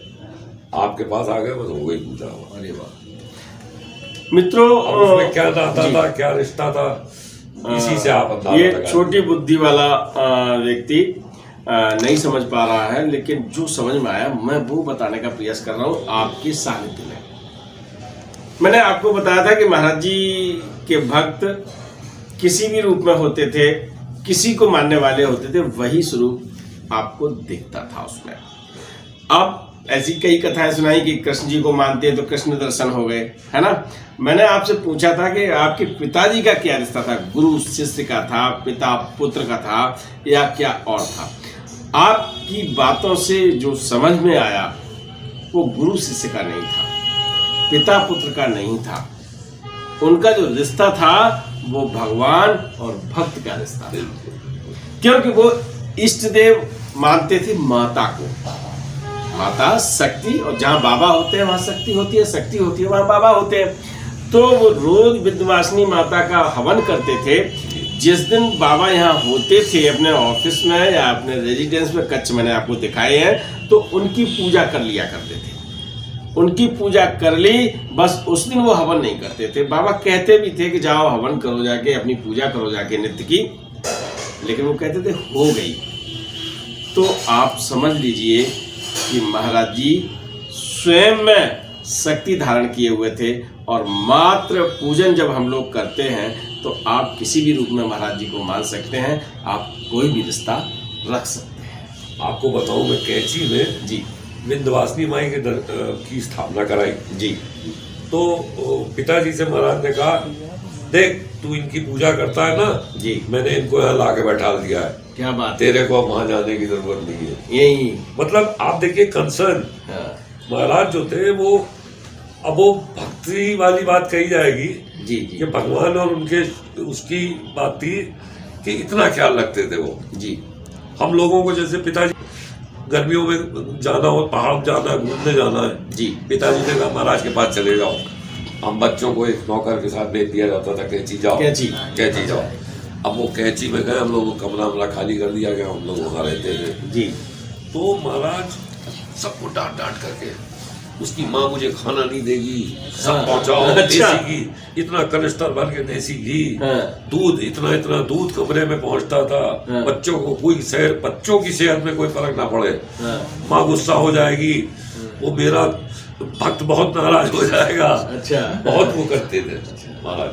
आपके पास आ गए बस हो गई पूजा। अरे वाह मित्रों, उसमें क्या नाता था, क्या रिश्ता था, इसी से आप अंदाजा ये लगा। छोटी बुद्धि वाला व्यक्ति नहीं समझ पा रहा है, लेकिन जो समझ में आया मैं वो बताने का प्रयास कर रहा हूँ आपके सानिध्य में। मैंने आपको बताया था कि महाराज जी के भक्त किसी भी रूप में होते थे, किसी को मानने वाले होते थे, वही स्वरूप आपको दिखता था उसमें। अब ऐसी कई कथाएं सुनाई कि कृष्ण जी को मानते हैं तो कृष्ण दर्शन हो गए, है ना। मैंने आपसे पूछा था कि आपके पिताजी का क्या रिश्ता था, गुरु शिष्य का था, पिता पुत्र का था, या क्या और था? आपकी बातों से जो समझ में आया वो गुरु शिष्य का नहीं था, पिता पुत्र का नहीं था। उनका जो रिश्ता था वो भगवान और भक्त का रिश्ता था, क्योंकि वो इष्ट देव मानते थे माता को, माता शक्ति, और जहाँ बाबा होते हैं वहाँ शक्ति होती है, शक्ति होती है वहाँ बाबा होते हैं। तो वो रोज विंध्यवासिनी माता का हवन करते थे। जिस दिन बाबा यहाँ होते थे अपने ऑफिस में या अपने रेजिडेंस में, कच्छ मैंने आपको दिखाए हैं, तो उनकी पूजा कर लिया करते थे। उनकी पूजा कर ली, बस उस दिन वो हवन नहीं करते थे। बाबा कहते भी थे कि जाओ हवन करो जाके, अपनी पूजा करो जाके नित्य की, लेकिन वो कहते थे हो गई। तो आप समझ लीजिए कि महाराज जी स्वयं में शक्ति धारण किए हुए थे, और मात्र पूजन जब हम लोग करते हैं तो आप किसी भी रूप में महाराज जी को मान सकते हैं, आप कोई भी रिश्ता रख सकते हैं। आपको बताऊं, मैं कैंची में जी विंध्यवासिनी माई की स्थापना कराई जी। तो पिताजी से महाराज ने कहा देख तू इनकी पूजा करता है ना जी, मैंने इनको यहाँ ला के बैठा दिया है, क्या बात, तेरे को वहां जाने की जरूरत नहीं है। यही मतलब आप देखिए कंसर्न। महाराज जो थे वो, अब वो भक्ति वाली बात कही जाएगी जी कि भगवान और उनके उसकी बात थी कि इतना ख्याल रखते थे वो जी। हम लोगों को जैसे पिताजी गर्मियों में जाना हो, पहाड़ जाना है, घूमने जाना है जी, पिताजी ने कहा महाराज के पास चले जाओ। हम बच्चों को एक नौकर के साथ भेज दिया जाता था, कैंची जाओ, कैंची जाओ। अब वो कैंची में गए, हम लोग कमरा वमरा खाली कर दिया गया, हम लोग वहाँ रहते थे जी। तो महाराज सबको डांट डांट करके, उसकी माँ मुझे खाना नहीं देगी, सब पहुंचाओ। अच्छा। देसी घी, इतना कनिस्टर भर के देसी घी, दूध, इतना इतना दूध कमरे में पहुंचता था। बच्चों को बच्चों की सेहत में कोई फर्क ना पड़े, माँ गुस्सा हो जाएगी, वो मेरा भक्त बहुत नाराज हो जाएगा। अच्छा, बहुत वो करते थे महाराज,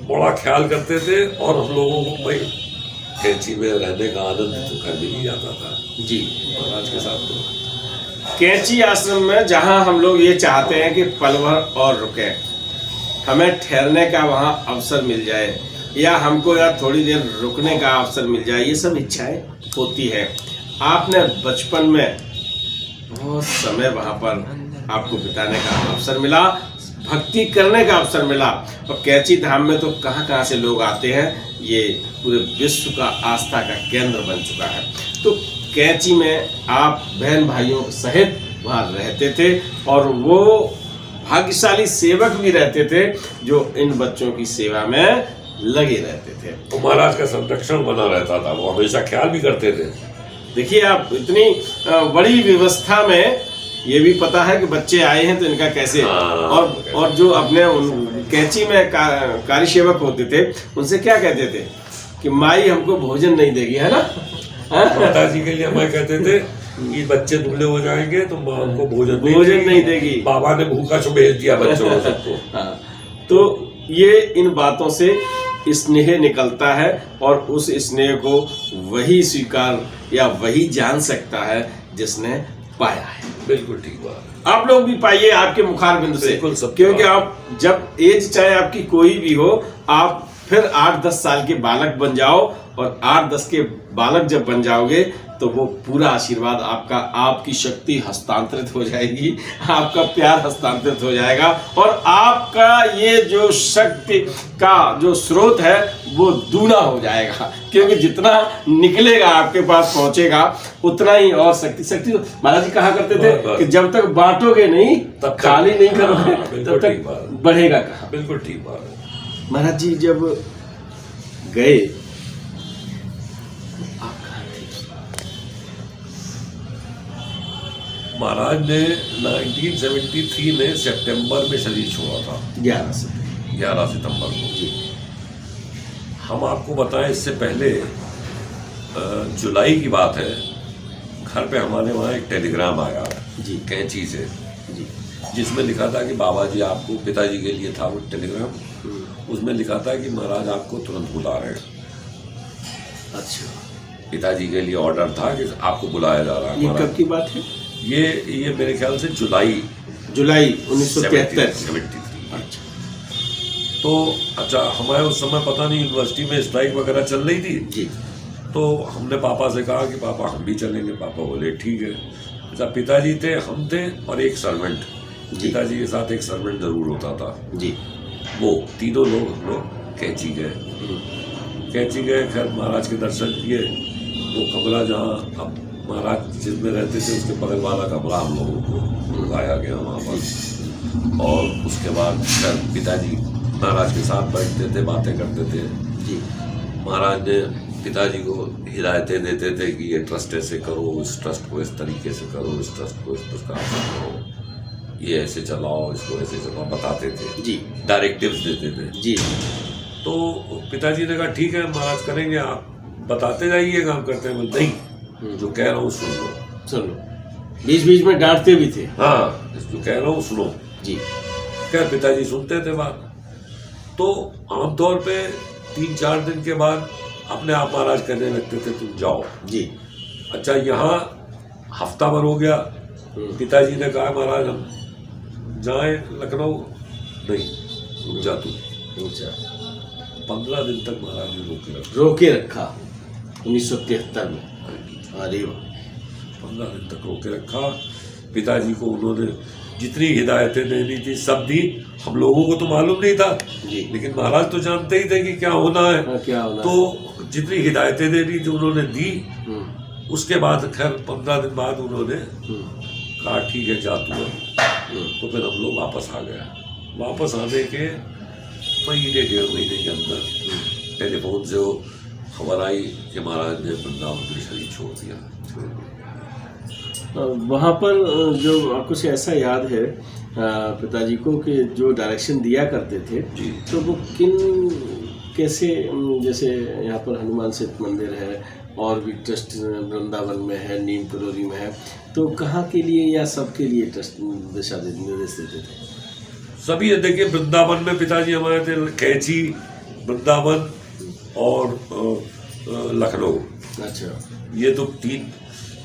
बड़ा ख्याल करते थे। और हम लोगों को भाई कैंची में रहने का आनंद तो घर में ही आता था जी महाराज के साथ। तो कैंची आश्रम में जहां हम लोग ये चाहते हैं कि पल भर और रुके, हमें ठहरने का वहां अवसर मिल जाए, या हमको या थोड़ी देर रुकने का अवसर मिल जाए, ये सब इच्छाएं होती है। आपने बचपन में बहुत समय वहाँ पर आपको बिताने का अवसर मिला, भक्ति करने का अवसर मिला। और कैंची धाम में तो कहाँ कहाँ से लोग आते हैं, ये पूरे विश्व का आस्था का केंद्र बन चुका है। तो कैंची में आप बहन भाइयों सहित वहाँ रहते थे और वो भाग्यशाली सेवक भी रहते थे जो इन बच्चों की सेवा में लगे रहते थे। तो महाराज का संरक्षण बना रहता था, वो हमेशा ख्याल भी करते थे। देखिए, आप इतनी बड़ी व्यवस्था में ये भी पता है कि बच्चे आए हैं तो इनका कैसे, और जो अपने कैंची में कार्य सेवक होते थे उनसे क्या कहते थे कि माई हमको भोजन नहीं देगी, है ना। माता जी के लिए हमें कहते थे ये बच्चे दुबले हो जाएंगे तो माँ उनको भोजन नहीं देगी। बाबा ने भूखा छो भेज दिया बच्चों को सबको। तो ये इन बातों से स्नेह निकलता है और उस स्नेह को वही स्वीकार या वही जान सकता है जिसने पाया है। बिल्कुल ठीक बात। आप लोग भी पाइए आपके मुखारबिंद से, क्योंकि आप जब एज चाहे आपकी कोई भी हो, आप फिर 8-10 साल के बालक बन जाओ और 8-10 के बालक जब बन जाओगे तो वो पूरा आशीर्वाद आपका, आपकी शक्ति हस्तांतरित हो जाएगी, आपका प्यार हस्तांतरित हो जाएगा और आपका ये जो शक्ति का जो स्रोत है वो दूना हो जाएगा। क्योंकि जितना निकलेगा आपके पास पहुंचेगा उतना ही और शक्ति। महाराज जी कहा करते थे कि जब तक बांटोगे नहीं, तब खाली नहीं करोगे, तब तक बढ़ेगा कहाँ। बिल्कुल ठीक बात है। महाराज जी जब गए, महाराज ने 1973 में सितंबर में शरीर छोड़ा था, 11 सितंबर को। जी। हम आपको बताएं, इससे पहले जुलाई की बात है, घर पे हमारे वहाँ एक टेलीग्राम आया जी कैंची से जी, जिसमें लिखा था कि बाबा जी आपको, पिताजी के लिए था वो टेलीग्राम, उसमें लिखा था कि महाराज आपको तुरंत बुला रहे हैं। अच्छा। पिताजी के लिए ऑर्डर था कि आपको बुलाया जा रहा है। ये कब की बात है? ये मेरे ख्याल से जुलाई 1973। अच्छा। तो अच्छा, हमारे उस समय पता नहीं यूनिवर्सिटी में स्ट्राइक वगैरह चल रही थी जी। तो हमने पापा से कहा कि पापा हम भी चलेंगे। पापा बोले ठीक है। अच्छा, पिताजी थे, हम थे और एक सर्वेंट, पिताजी के साथ एक सर्वेंट जरूर होता था जी। वो तीनों लोग हम लोग कैंची गए। खैर महाराज के दर्शन किए। वो कमरा जहाँ अब महाराज जिसमें रहते थे उसके बगल वाला कमरा हम लोगों को लगाया गया वहाँ पर। और उसके बाद फिर पिताजी महाराज के साथ बैठते थे, बातें करते थे जी। महाराज ने पिताजी को हिदायतें देते थे कि ये ट्रस्ट ऐसे करो, इस ट्रस्ट को इस तरीके से करो, इस ट्रस्ट को इस प्रकार से करो, ये ऐसे चलाओ, इसको ऐसे चलाओ, बताते थे जी, डायरेक्टिव्स देते थे जी। तो पिताजी ने कहा ठीक है महाराज करेंगे, आप बताते जाइएगा, हम करते हैं। नहीं, जो कह रहा हूँ सुन लो। बीच बीच में डांटते भी थे। हाँ, जो कह रहा हूँ सुनो जी। क्या पिताजी सुनते थे बात। तो आमतौर पे 3-4 दिन के बाद अपने आप महाराज कहने लगते थे तुम जाओ जी। अच्छा, यहाँ हफ्ता भर हो गया, पिताजी ने कहा महाराज हम जाएं लखनऊ, नहीं जा तू। 15 दिन तक महाराज ने रोके रखा 1973 में। अरे 15 दिन तक रोके रखा। पिताजी को उन्होंने जितनी हिदायतें देनी थी सब दी। हम लोगों को तो मालूम नहीं था जी, लेकिन महाराज तो जानते ही थे कि क्या होना है। क्या होना तो जितनी हिदायतें देनी थी उन्होंने दी। उसके बाद खैर 15 दिन बाद उन्होंने कहा ठीक है जा तू। तो फिर हम लोग वापस आ गए। वापस आने के महीने 1.5 महीने के अंदर टेलीफोन से वो खबर आई कि महाराज ने वृंदावन में शरीर छोड़ दिया। वहाँ पर जो आपको से ऐसा याद है पिताजी को कि जो डायरेक्शन दिया करते थे जी, तो वो कैसे, जैसे यहाँ पर हनुमान सेठ मंदिर है और भी ट्रस्ट वृंदावन में है, नीम करोली में है, तो कहाँ के लिए या सबके लिए ट्रस्ट दिशा निर्देश देते थे? सभी देखिए वृंदावन में पिताजी हमारे थे, कैंची, वृंदावन और लखनऊ। अच्छा, ये तो 3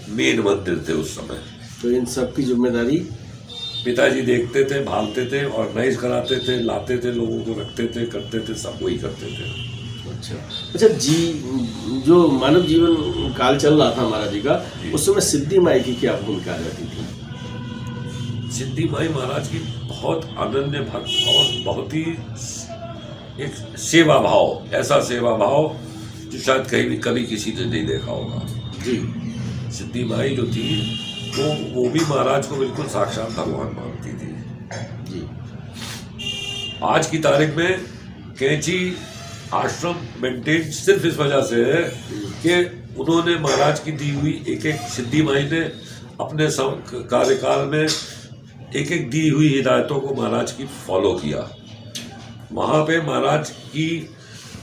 मेन मंदिर थे उस समय। तो इन सब की जिम्मेदारी पिताजी देखते थे, भालते थे, ऑर्गेनाइज कराते थे, लाते थे, लोगों को रखते थे, करते थे, सब वही करते थे। अच्छा जी, जो मानव जीवन काल चल रहा था महाराज जी का, उस समय सिद्धि माई की क्या भूमिका रहती थी? सिद्धि माई महाराज की बहुत अनन्य भक्त और बहुत ही एक सेवा भाव, ऐसा सेवा भाव जो शायद कहीं भी कभी किसी ने नहीं देखा होगा जी। सिद्धि माई जो थी वो भी महाराज को बिल्कुल साक्षात भगवान मानती थी जी। आज की तारीख में कैंची आश्रम मेंटेन सिर्फ इस वजह से है कि उन्होंने महाराज की दी हुई एक एक, सिद्धि माई ने अपने कार्यकाल में एक एक दी हुई हिदायतों को महाराज की फॉलो किया। वहाँ पे महाराज की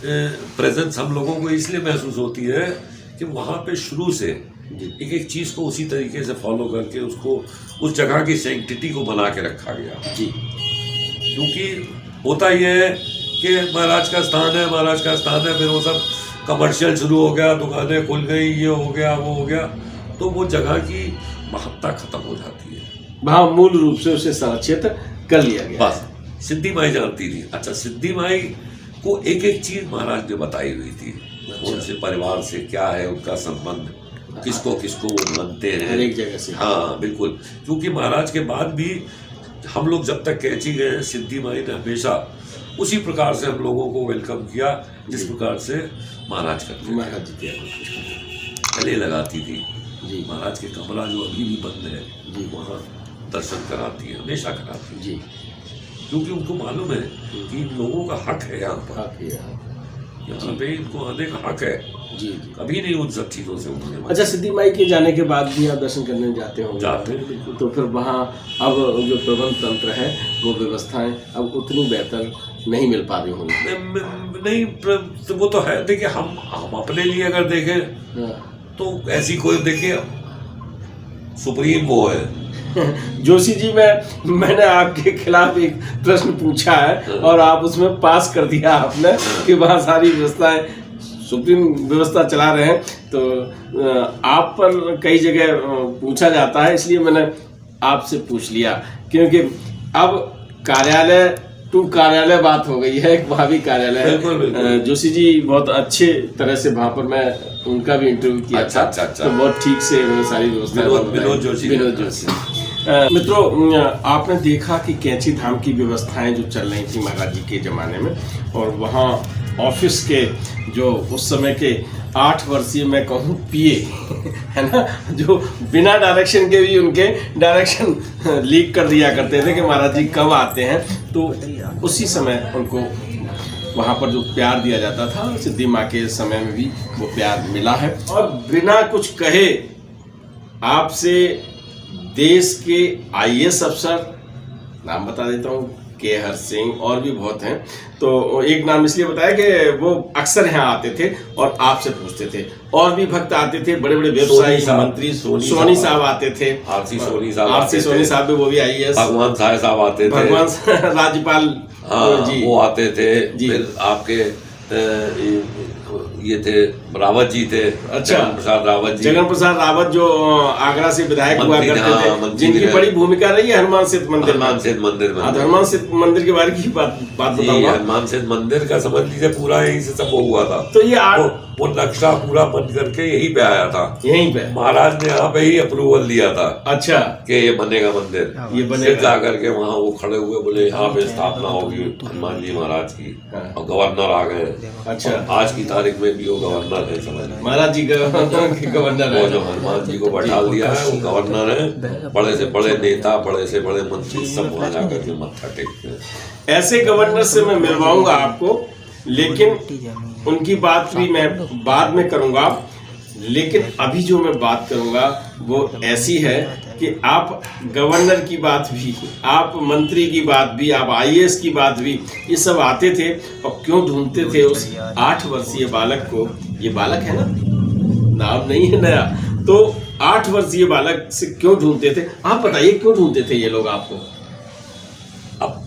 प्रेजेंस हम लोगों को इसलिए महसूस होती है कि वहाँ पे शुरू से एक एक चीज़ को उसी तरीके से फॉलो करके उसको उस जगह की सैंक्टिटी को बना के रखा गया जी। क्योंकि होता ही है कि महाराज का स्थान है, महाराज का स्थान है, फिर वो सब कमर्शियल शुरू हो गया, दुकानें खुल गई, ये हो गया वो हो गया, तो वो जगह की महत्ता खत्म हो जाती है। वहाँ मूल रूप से उसे संरक्षित कर लिया गया। बस सिद्धि माई जानती थी। अच्छा, सिद्धि माई को एक एक चीज महाराज ने बताई हुई थी। उनसे परिवार से क्या है उनका संबंध, किसको किसको वो मानते हैं हर एक जगह से। हाँ बिल्कुल, क्योंकि महाराज के बाद भी हम लोग जब तक कैंची गए हैं, सिद्धि माई ने हमेशा उसी प्रकार से हम लोगों को वेलकम किया जिस प्रकार से महाराज करते थे। महाराज जी क्या गले लगाती थी जी। महाराज के कमरा जो अभी भी बंद है जी, वहाँ दर्शन कराती है, हमेशा कराती है जी। क्योंकि उनको मालूम है कि इन लोगों का हक है यहाँ पर, हाँ, यहाँ पे इनको आने का हक है। जी जी। कभी नहीं उन सब चीज़ों से उन्होंने अच्छा, सिद्धि माई के जाने के बाद भी आप दर्शन करने जाते होंगे? जाते हैं बिल्कुल। तो फिर वहाँ अब जो प्रबंध तंत्र है, वो व्यवस्थाएं अब उतनी बेहतर नहीं मिल पा रही होंगी। नहीं, वो तो है। देखिए हम अपने लिए अगर देखें तो ऐसी कोई, देखिए सुप्रीम वो है जोशी जी, मैंने आपके खिलाफ एक प्रश्न पूछा है और आप उसमें पास कर दिया आपने कि वहाँ सारी व्यवस्थाएं सुप्रीम व्यवस्था चला रहे हैं, तो आप पर कई जगह पूछा जाता है, इसलिए मैंने आपसे पूछ लिया। क्योंकि अब कार्यालय टू कार्यालय बात हो गई है, एक भावी कार्यालय है। जोशी जी बहुत अच्छे तरह से वहाँ पर मैं उनका भी इंटरव्यू किया। अच्छा। तो बहुत ठीक से उन्होंने सारी व्यवस्था। विनोद जोशी। मित्रों, आपने देखा कि कैंची धाम की व्यवस्थाएं जो चल रही थी महाराज जी के ज़माने में, और वहाँ ऑफिस के जो उस समय के 8 वर्षीय मैं कहूँ पीए है ना, जो बिना डायरेक्शन के भी उनके डायरेक्शन लीक कर दिया करते थे कि महाराज जी कब आते हैं, तो उसी समय उनको वहाँ पर जो प्यार दिया जाता था, सिद्धि माँ के समय में भी वो प्यार मिला है। और बिना कुछ कहे आपसे देश के आईएएस अफसर, नाम बता देता हूँ, के हर सिंह, और भी बहुत हैं, तो एक नाम इसलिए बताया कि वो अक्सर यहाँ आते थे और आपसे पूछते थे। और भी भक्त आते थे, बड़े बड़े व्यवसायी मंत्री, सोनी साहब आते थे, आरसी सोनी साहब भी, वो भी आईएएस, भगवान साहब आते थे, भगवान राज्यपाल जी वो आते थे, फिर आपके ये थे रावत जी थे। अच्छा, जगन प्रसाद रावत जो आगरा से विधायक हुआ करते थे, जिनकी बड़ी भूमिका रही है हनुमान सेतु मंदिर में। हनुमान सेतु मंदिर के बारे की बात बताऊंगा। हनुमान सेतु मंदिर का समझ लीजिए पूरा यहीं से सब हुआ था। तो ये वो नक्शा पूरा बन करके यहीं पे आया था, यहीं पे महाराज ने यहाँ पे ही अप्रूवल दिया था। अच्छा, कि ये बनेगा मंदिर, ये बनेगा। जा करके वहाँ वो खड़े हुए, बोले यहाँ पे स्थापना होगी हनुमान जी महाराज की, और गवर्नर आ गए। अच्छा, आज की तारीख में भी वो गवर्नर है, समझ महाराज जी गवर्नर है। वो जो हनुमान जी को बैठा दिया है वो गवर्नर है। बड़े से बड़े नेता, बड़े से बड़े मंत्री सब वहाँ जाकर के मत्था टेकते हैं। ऐसे गवर्नर से मैं मिलवाऊंगा आपको, लेकिन उनकी बात भी मैं बाद में करूंगा। लेकिन अभी जो मैं बात करूंगा वो ऐसी है कि आप गवर्नर की बात भी, आप मंत्री की बात भी, आप आईएएस की बात भी, ये सब आते थे और क्यों ढूंढते थे उस 8 वर्षीय बालक को। ये बालक है ना, नाम नहीं है नया, तो 8 वर्षीय बालक से क्यों ढूंढते थे? आप बताइए, क्यों ढूंढते थे ये लोग आपको? अब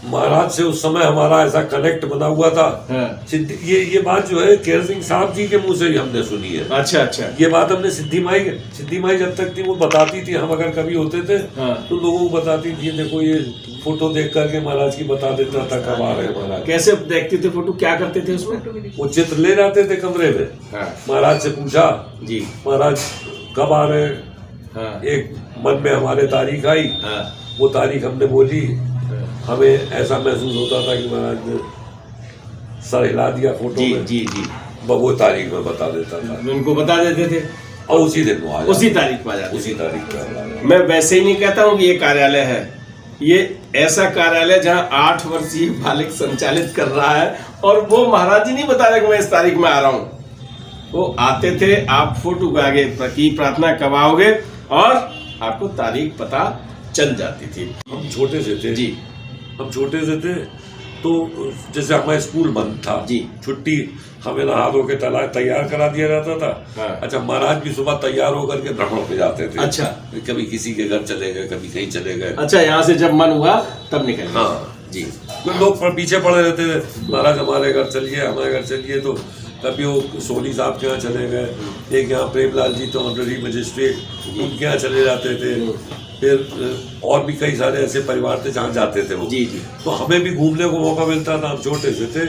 महाराज से उस समय हमारा ऐसा कनेक्ट बना हुआ था। हाँ। ये बात जो है केर सिंह साहब जी के मुंह से ही हमने सुनी है। अच्छा अच्छा। ये बात हमने सिद्धि माई जब तक थी वो बताती थी, हम अगर कभी होते थे हाँ। तो लोगों को बताती थी, देखो ये फोटो देख करके महाराज की बता देता था कब आ रहे हैं महाराज। कैसे देखते थे फोटो, क्या करते थे उसमें? वो चित्र ले जाते थे कमरे में। हाँ। महाराज से पूछा जी महाराज कब आ रहे हैं। हाँ। एक मन में हमारे तारीख आई। हाँ। वो तारीख हमने बोली। हमें ऐसा महसूस होता था कि महाराज ने सर हिला दिया फोटो जी में। जी जी। वो तारीख में बता देता था, उनको बता देते थे और उसी दिन वो आ जाता, उसी तारीख पर आ जाते। उसी तारीख पर आ जाता। मैं वैसे ही नहीं कहता हूँ कि ये कार्यालय है, ये ऐसा कार्यालय जहाँ 8 वर्षीय बालक संचालित कर रहा है, और वो महाराज जी नहीं बता रहे कि मैं इस तारीख में आ रहा हूँ। वो आते थे, आप फोटो के आगे की प्रार्थना कब आओगे, और आपको तारीख पता चल जाती थी। हम छोटे से थे जी। हम छोटे से थे तो जैसे हमारा स्कूल बंद था जी। छुट्टी, हमें नहा धो के तैयार करा दिया जाता था। हाँ। अच्छा, महाराज भी सुबह तैयार होकर के भ्रमण पे जाते थे। अच्छा। कभी किसी के घर चले गए, कभी कहीं चले गए। अच्छा, यहाँ से जब मन हुआ तब निकल गए। हाँ जी। तो लोग पीछे पड़े रहते थे, महाराज हमारे घर चलिए, हमारे घर चलिए। तो कभी वो सोनी साहब के यहाँ चले गए, एक यहाँ प्रेमलाल जी तो ऑनरेरी मजिस्ट्रेट, उनके यहाँ चले जाते थे। फिर और भी कई सारे ऐसे परिवार थे जहाँ जाते थे वो। जी जी। तो हमें भी घूमने को मौका मिलता था, हम छोटे से थे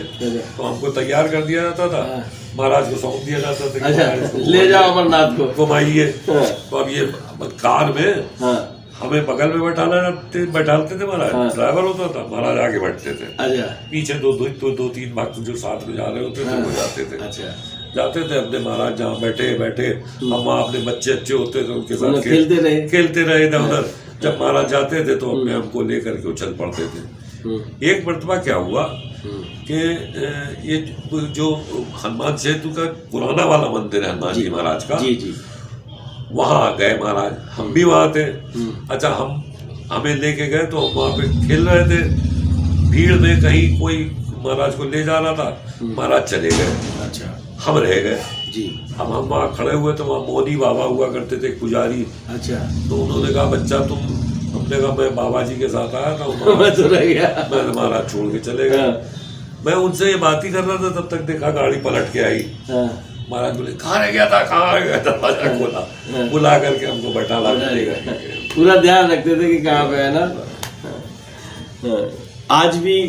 तो हमको तैयार कर दिया जाता था, महाराज को सौंप दिया जाता था। अच्छा, ले जाओ अमरनाथ को घुमाइए। हाँ। तो अब ये कार में हाँ। हमें बगल में बैठालते थे महाराज। हाँ। ड्राइवर होता था, महाराज आगे बैठते थे। अच्छा। पीछे दो तीन भक्त जो साथ में जा रहे होते थे वो जाते थे। अच्छा। जाते थे अपने महाराज जहाँ बैठे हम वहाँ अपने बच्चे अच्छे होते थे उनके साथ खेलते रहे इधर उधर। जब महाराज जाते थे तो अपने हमको लेकर के उछल पड़ते थे। एक मरतबा क्या हुआ कि ये जो हनुमान सेतु का पुराना वाला मंदिर है हनुमान जी महाराज का, जी जी, वहाँ गए महाराज, हम भी वहाँ थे। अच्छा, हमें लेके गए तो हम वहाँ पे खेल रहे थे, भीड़ में कहीं कोई महाराज को ले जा रहा था, महाराज चले गए। अच्छा। हम रह गए जी। हम वहाँ खड़े हुए तो वहाँ मोदी बाबा हुआ करते थे, पुजारी। अच्छा। तो उन्होंने कहा बच्चा तुम, हमने कहा मैं बाबा जी के साथ आया था, मैं तो रह गया, मैं महाराज छोड़ के चले गए। मैं उनसे ये बात ही कर रहा था, तब तक देखा गाड़ी पलट के आई। महाराज बोले कहाँ रह गया था, कहाँ रह गया था। दरवाजा खोला, बुला करके हमको बैठा ला पूरा ध्यान रखते थे कि कहाँ पे है ना। आज भी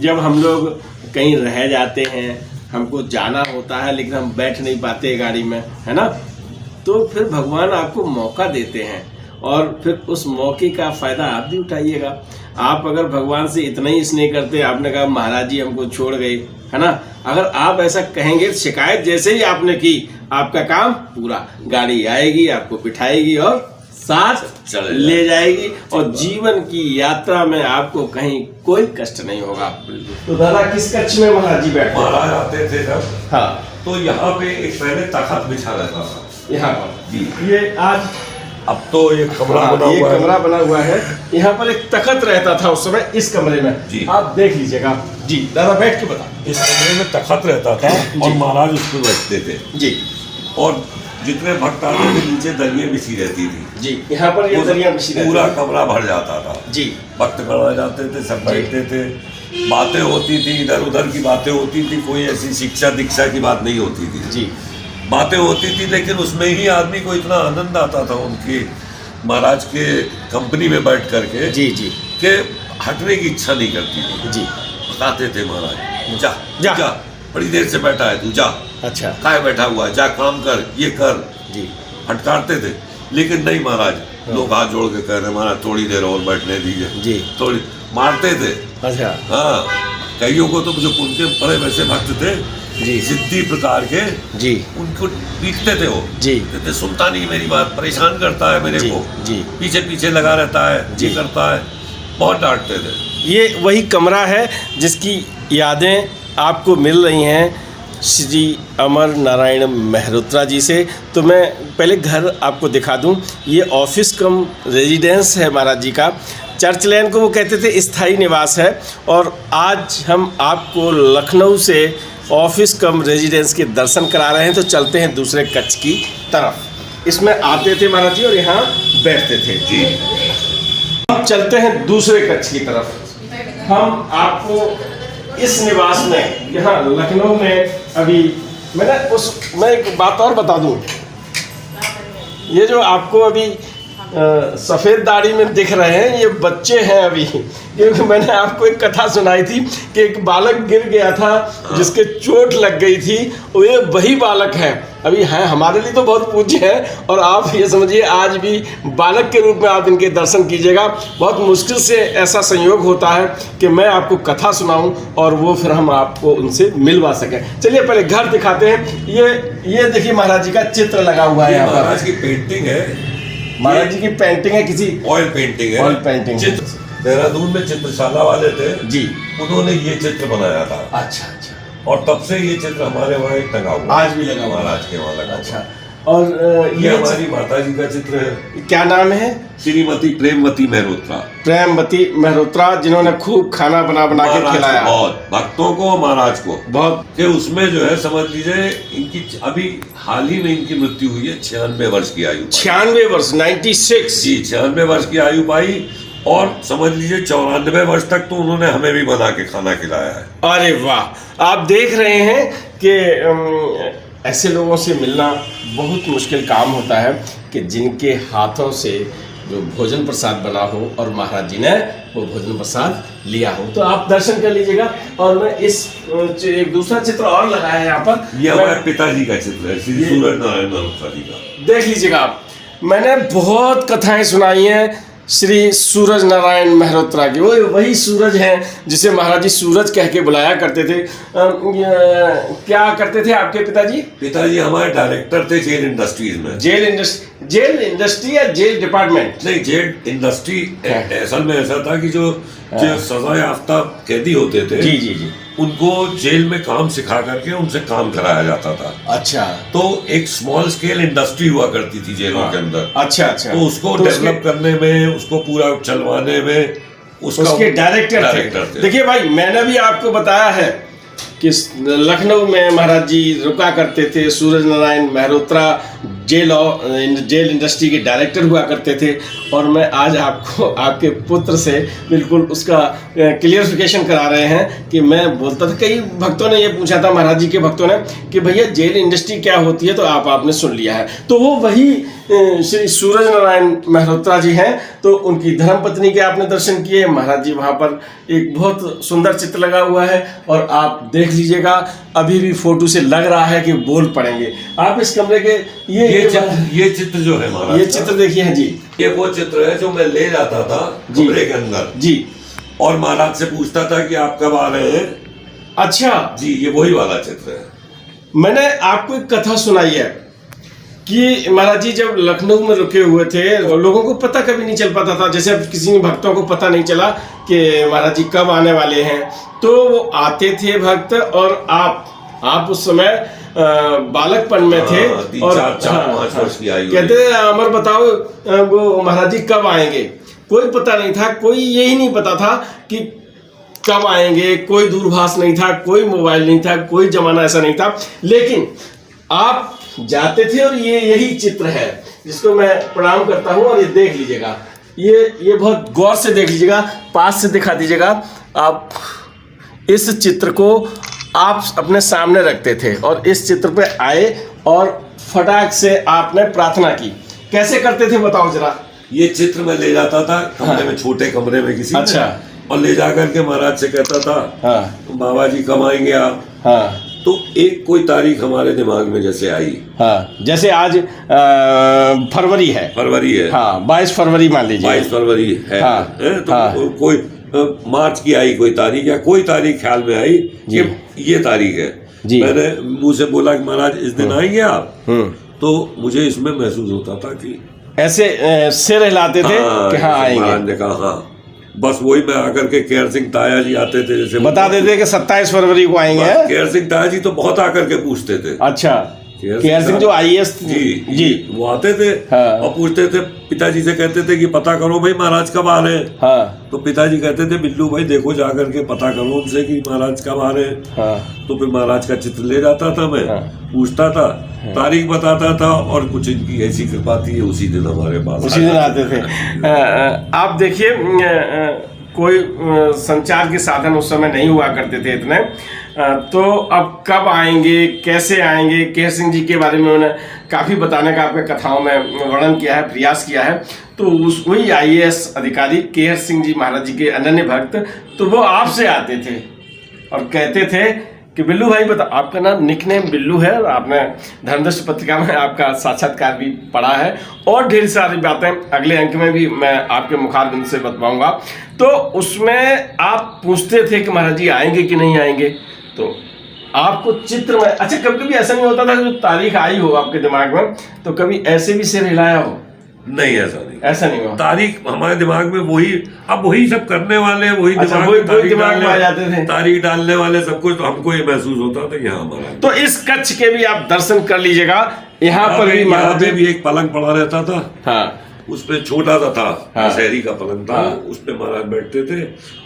जब हम लोग कहीं रह जाते हैं, हमको जाना होता है लेकिन हम बैठ नहीं पाते गाड़ी में, है ना, तो फिर भगवान आपको मौका देते हैं और फिर उस मौके का फायदा आप भी उठाइएगा। आप अगर भगवान से इतना ही स्नेह करते, आपने कहा महाराज जी हमको छोड़ गए, है ना, अगर आप ऐसा कहेंगे, शिकायत जैसे ही आपने की, आपका काम पूरा, गाड़ी आएगी, आपको बिठाएगी और साथ ले जाएगी, और जीवन की यात्रा में आपको कहीं कोई कष्ट नहीं होगा। तो दादा किस कक्ष में महाराज जी बैठे? महाराज आते थे जब, हाँ, तो यहाँ पे एक पहले तखत बिछा रहता था यहाँ पर जी। ये आज अब तो एक कमरा बना ये हुआ है। कमरा बना हुआ है, यहाँ पर एक तखत रहता था उस समय इस कमरे में जी। आप देख लीजिएगा जी। दादा बैठ के बता। इस कमरे में तखत रहता था और महाराज उस पर बैठते थे जी। और जितने भक्त आते थे नीचे दरिया बिछी रहती थी जी। यहाँ पर ये दरिया बिछी रहती पूरा थी। कमरा भर जाता था जी। भक्त खड़ा जाते थे, सब बैठते थे, बातें होती थी, इधर उधर की बातें होती थी, कोई ऐसी शिक्षा दीक्षा की बात नहीं होती थी जी। बातें होती थी, लेकिन उसमें ही आदमी को इतना आनंद आता था उनकी महाराज के कंपनी में बैठ करके जी जी कि हटने की इच्छा नहीं करती थी जी। बताते थे महाराज जा जा। जा, बड़ी देर से बैठा है तू, जा, अच्छा। काय बैठा हुआ है, जा काम कर, ये कर जी। फटकारते थे। लेकिन नहीं महाराज, लोग हाथ जोड़ के कह रहे महाराज थोड़ी देर और बैठने दीजिए जी। थोड़ी, मारते थे। अच्छा। हाँ, कईयों को तो जो उनके बड़े वैसे भक्त थे जी। जिद्दी प्रकार के, जी। उनको पीटते थे वो जी। कहते सुनता नहीं मेरी बात, परेशान करता है मेरे जी। को, जी। पीछे पीछे लगा रहता है, जी करता है, बहुत डांटते थे। ये वही कमरा है जिसकी यादें आपको मिल रही हैं श्री अमर नारायण मेहरोत्रा जी से। तो मैं पहले घर आपको दिखा दूं। ये ऑफिस कम रेजिडेंस है महाराज जी का। चर्च लैन को वो कहते थे स्थायी निवास है, और आज हम आपको लखनऊ से ऑफिस कम रेजिडेंस के दर्शन करा रहे हैं। तो चलते हैं दूसरे कक्ष की तरफ। इसमें आते थे महाराज जी और यहाँ बैठते थे जी। अब चलते हैं दूसरे कक्ष की तरफ। हम आपको इस निवास में यहाँ लखनऊ में अभी मैं एक बात और बता दूं, ये जो आपको अभी सफ़ेद दाढ़ी में दिख रहे हैं ये बच्चे हैं अभी, क्योंकि मैंने आपको एक कथा सुनाई थी कि एक बालक गिर गया था जिसके चोट लग गई थी, और ये वही बालक है अभी हैं। हमारे लिए तो बहुत पूज्य है, और आप ये समझिए आज भी बालक के रूप में आप इनके दर्शन कीजिएगा। बहुत मुश्किल से ऐसा संयोग होता है कि मैं आपको कथा सुनाऊं और वो फिर हम आपको उनसे मिलवा सकें। चलिए पहले घर दिखाते हैं। ये देखिए महाराज जी का चित्र लगा हुआ है यहाँ पर। महाराज की पेंटिंग है, महाराज जी की पेंटिंग है, किसी ऑयल पेंटिंग है। ऑयल पेंटिंग चित्र देहरादून में चित्रशाला वाले थे जी, उन्होंने ये चित्र बनाया था। अच्छा अच्छा। और तब से ये चित्र हमारे वहाँ एक टंगा हुआ, आज भी लगा हुआ, महाराज के वहाँ लगा। अच्छा। और ये हमारी माता जी का चित्र है। क्या नाम है? श्रीमती प्रेमवती मेहरोत्रा। प्रेमवती मेहरोत्रा, जिन्होंने खूब खाना बना के खिलाया बहुत भक्तों को, महाराज को बहुत। कि उसमें जो है समझ लीजिए इनकी अभी हाल ही में इनकी मृत्यु हुई है 96 वर्ष की आयु। 96 वर्ष, 96 जी 96 वर्ष की आयु पाई, और समझ लीजिए 94 वर्ष तक तो उन्होंने हमें भी बना के खाना खिलाया है। अरे वाह, आप देख रहे हैं कि ऐसे लोगों से मिलना बहुत मुश्किल काम होता है कि जिनके हाथों से जो भोजन प्रसाद बना हो और महाराज जी ने वो भोजन प्रसाद लिया हो। तो आप दर्शन कर लीजिएगा। और मैं एक दूसरा चित्र और लगाया है यहाँ पर, ये हमारे पिताजी का चित्र है, श्री सूरज नारायण मेहरोत्रा जी का। देख लीजिएगा आप। मैंने बहुत कथाएं सुनाई हैं श्री सूरज नारायण मेहरोत्रा की। वो वही सूरज हैं जिसे महाराज जी सूरज कह के बुलाया करते थे। क्या करते थे आपके पिताजी? पिताजी हमारे डायरेक्टर थे जेल इंडस्ट्रीज में। जेल इंडस्ट्री या जेल डिपार्टमेंट? नहीं, जेल इंडस्ट्री। असल में ऐसा था कि जो सजा याफ्ता कैदी होते थे जी जी जी, उनको जेल में काम सिखा करके उनसे काम कराया जाता था। अच्छा। तो एक स्मॉल स्केल इंडस्ट्री हुआ करती थी जेलों के अंदर। अच्छा अच्छा। तो उसको डेवलप करने में, उसको पूरा चलवाने में उसके डायरेक्टर थे। देखिए भाई, मैंने भी आपको बताया है कि लखनऊ में महाराज जी रुका करते थे। सूरज नारायण मेहरोत्रा जेल इंडस्ट्री के डायरेक्टर हुआ करते थे। और मैं आज आपको आपके पुत्र से बिल्कुल उसका क्लियरिफिकेशन करा रहे हैं कि मैं बोलता था, कई भक्तों ने ये पूछा था महाराज जी के भक्तों ने कि भैया जेल इंडस्ट्री क्या होती है, तो आपने सुन लिया है। तो वो वही श्री सूरज नारायण मेहरोत्रा जी हैं। तो उनकी धर्मपत्नी के आपने दर्शन किए। महाराज जी वहाँ पर एक बहुत सुंदर चित्र लगा हुआ है, और आप देख लीजिएगा अभी भी फोटो से लग रहा है कि बोल पड़ेंगे। आप इस कमरे के ये चित्र जो है महाराज, ये चित्र देखिए हैं जी। ये वो चित्र है जो मैं ले जाता था कमरे के अंदर जी, और महाराज से पूछता था कि आप कब आ रहे हैं। अच्छा जी, ये वही वाला चित्र है। मैंने आपको एक कथा सुनाई है कि महाराज जी जब लखनऊ में रुके हुए थे, लोगों को पता कभी नहीं चल पाता था। जैसे किसी भक्तों को पता नहीं चला कि महाराज जी कब आने वाले हैं, तो वो आते थे भक्त, और आप उस समय बालकपन में थे, और 4-5 वर्ष की आयु। कहते थे अमर बताओ वो महाराज जी कब आएंगे। कोई पता नहीं था, कोई यही नहीं पता था कि कब आएंगे। कोई दूरभाष नहीं था, कोई मोबाइल नहीं था, कोई जमाना ऐसा नहीं था। लेकिन आप जाते थे, और यही चित्र है जिसको मैं प्रणाम करता हूँ। और ये देख लीजिएगा, ये बहुत गौर से देख लीजिएगा, पास से दिखा दीजिएगा। आप इस चित्र को आप अपने सामने रखते थे, और इस चित्र पे आए और फटाक से आपने प्रार्थना की। कैसे करते थे बताओ जरा। ये चित्र मैं ले जाता था कमरे में, छोटे कमरे में किसी अच्छा, और ले जाकर के महाराज से कहता था, हाँ बाबा जी कब आएंगे आप। हाँ। तो एक कोई तारीख हमारे दिमाग में जैसे आई, हाँ, जैसे आज फरवरी है, हाँ 22 फरवरी मान लीजिए, 22 फरवरी है, हाँ, तो हाँ, कोई मार्च की आई कोई तारीख, या कोई तारीख ख्याल में आई कि ये तारीख है। मैंने मुंह से बोला कि महाराज इस दिन आएंगे आप। तो मुझे इसमें महसूस होता था कि ऐसे सिर हिलाते थे कि हाँ आएंगे। महाराज ने कहा हाँ, बस वही मैं आकर के केयर सिंह ताया जी आते थे, जैसे बता देते कि 27 फरवरी को आएंगे। केयर सिंह ताया जी तो बहुत आकर के पूछते थे। अच्छा, केयर सिंह जो IAS जी वो आते थे, हाँ। और पूछते थे, पिताजी से कहते थे कि पता करो भाई महाराज कब आ रहे हैं। हाँ। तो पिताजी कहते थे बिल्लू भाई देखो जा करके पता करो उनसे कि महाराज कब आ रहे हैं। हाँ। तो फिर महाराज का चित्र ले जाता था मैं, हाँ। पूछता था, हाँ। तारीख बताता था, और कुछ इनकी ऐसी कृपा थी उसी दिन हमारे पास, उसी दिन आते थे। आप देखिए कोई संचार के साधन उस समय नहीं हुआ करते थे इतने। तो अब कब आएंगे, कैसे आएंगे, केहर सिंह जी के बारे में उन्होंने काफ़ी बताने का आपके कथाओं में वर्णन किया है, प्रयास किया है। तो वही IAS अधिकारी केहर सिंह जी महाराज जी के अनन्य भक्त, तो वो आपसे आते थे और कहते थे कि बिल्लू भाई बता, आपका नाम निकनेम बिल्लू है और आपने धर्मदृष्टि पत्रिका में आपका साक्षात्कार भी पढ़ा है और ढेर सारी बातें अगले अंक में भी मैं आपके मुखारबिंद से बताऊंगा। तो उसमें आप पूछते थे कि महाराज जी आएंगे कि नहीं आएंगे, तो आपको चित्र में, अच्छा कभी कभी ऐसा नहीं होता था जो तारीख आई हो आपके दिमाग में तो कभी ऐसे भी सिर हिलाया हो? नहीं, ऐसा नहीं हुआ। तारीख हमारे दिमाग में वही सब करने वाले, वही अच्छा, दिमाग में आ जाते थे, तारीख डालने वाले सब कुछ, तो हमको ये महसूस होता था यहाँ हमारा। तो इस कक्ष के भी आप दर्शन कर लीजिएगा। यहाँ पर भी महाराज भी एक पलंग पड़ा रहता था। हाँ, उसमें छोटा सा था, हाँ, शहरी का पलंग था। हाँ, उसपे महाराज बैठते थे